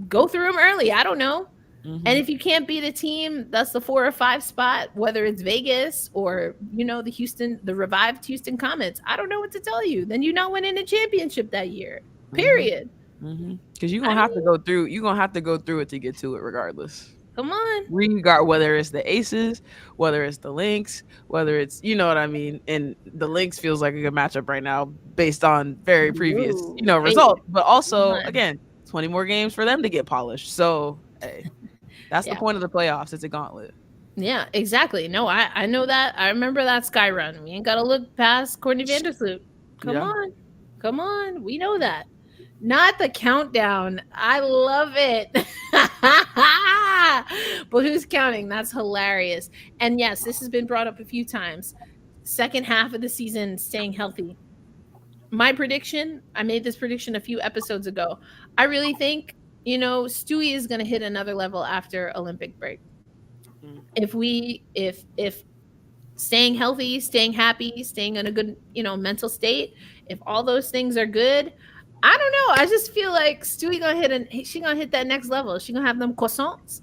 go through them early. I don't know. And if you can't beat a team that's the 4 or 5 spot, whether it's Vegas or, the revived Houston Comets, I don't know what to tell you. Then you're not winning a championship that year, period. Because you're gonna have to go through. You're gonna have to go through it to get to it, regardless. Come on. Regard whether it's the Aces, whether it's the Lynx, whether it's what I mean. And the Lynx feels like a good matchup right now, based on very previous results. But also, again, 20 more games for them to get polished. So hey, that's the point of the playoffs. It's a gauntlet. Yeah, exactly. No, I know that. I remember that Sky Run. We ain't gotta look past Courtney Vandersloot. Come on. We know that. Not the countdown. I love it. But who's counting? That's hilarious. And yes, this has been brought up a few times. Second half of the season, staying healthy. My prediction, I made this prediction a few episodes ago. I really think, Stewie is going to hit another level after Olympic break. If staying healthy, staying happy, staying in a good, mental state, if all those things are good, I don't know. I just feel like Stewie she gonna hit that next level. She gonna have them croissants,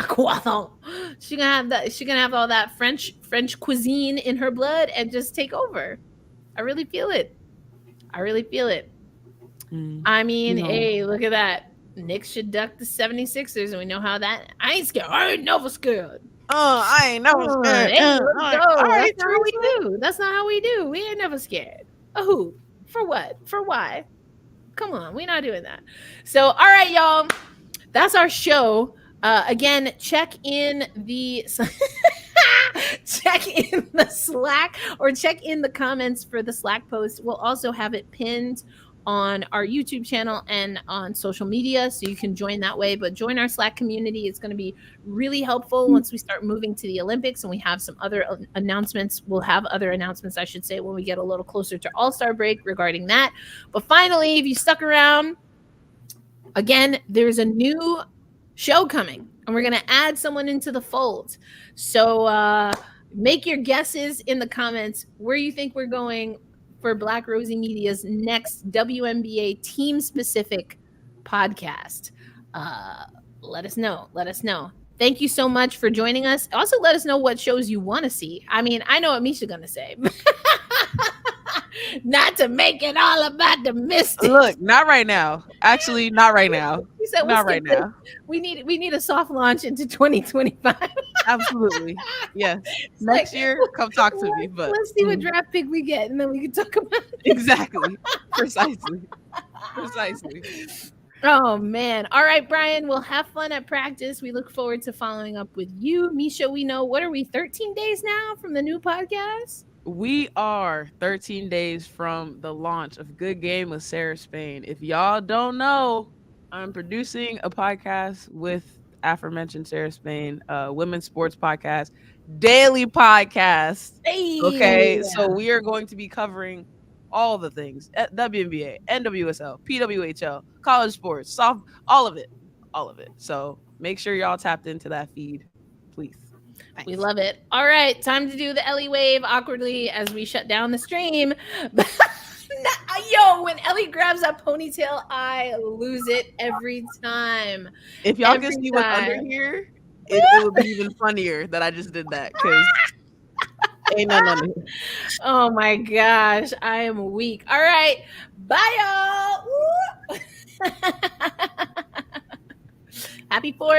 croissant. She gonna have that. She gonna have all that French cuisine in her blood and just take over. I really feel it. I mean, hey, look at that. Knicks should duck the 76ers, and we know how that. I ain't scared. I ain't never scared. I ain't never scared. That's not how we do. We ain't never scared. Oh. For what? For why? Come on, we're not doing that. So, all right, y'all. That's our show. Again, check in the Slack or check in the comments for the Slack post. We'll also have it pinned on our YouTube channel and on social media, so you can join that way. But join our Slack community. It's going to be really helpful once we start moving to the Olympics and we have some other announcements. We'll have other announcements, I should say, when we get a little closer to All-Star break regarding that. But finally, if you stuck around, again, there's a new show coming, and we're going to add someone into the fold. So make your guesses in the comments where you think we're going for Black Rosie Media's next WNBA team-specific podcast. Let us know. Thank you so much for joining us. Also, let us know what shows you want to see. I mean, I know what Misha's gonna say. Not to make it all about the Mystics. Look, not right now. Actually, not right now. We said not right now. We need a soft launch into 2025. Absolutely. Yes. Next year, come talk to me. But let's see what draft pick we get, and then we can talk about it. Exactly. Precisely. Oh man. All right, Brian. We'll have fun at practice. We look forward to following up with you. Misha, we know, what are we, 13 days now from the new podcast? We are 13 days from the launch of Good Game with Sarah Spain. If y'all don't know, I'm producing a podcast with aforementioned Sarah Spain, women's sports podcast, daily podcast. Hey. Okay, so we are going to be covering all the things: WNBA, NWSL, PWHL, college sports, soft, all of it. So make sure y'all tapped into that feed, please. Thanks. We love it. All right, time to do the Ellie wave awkwardly as we shut down the stream. Yo, when Ellie grabs that ponytail, I lose it every time. If y'all can see what's under here, it would be even funnier that I just did that, because ain't nothing under here. Oh my gosh, I am weak. All right, bye y'all. Happy 4th.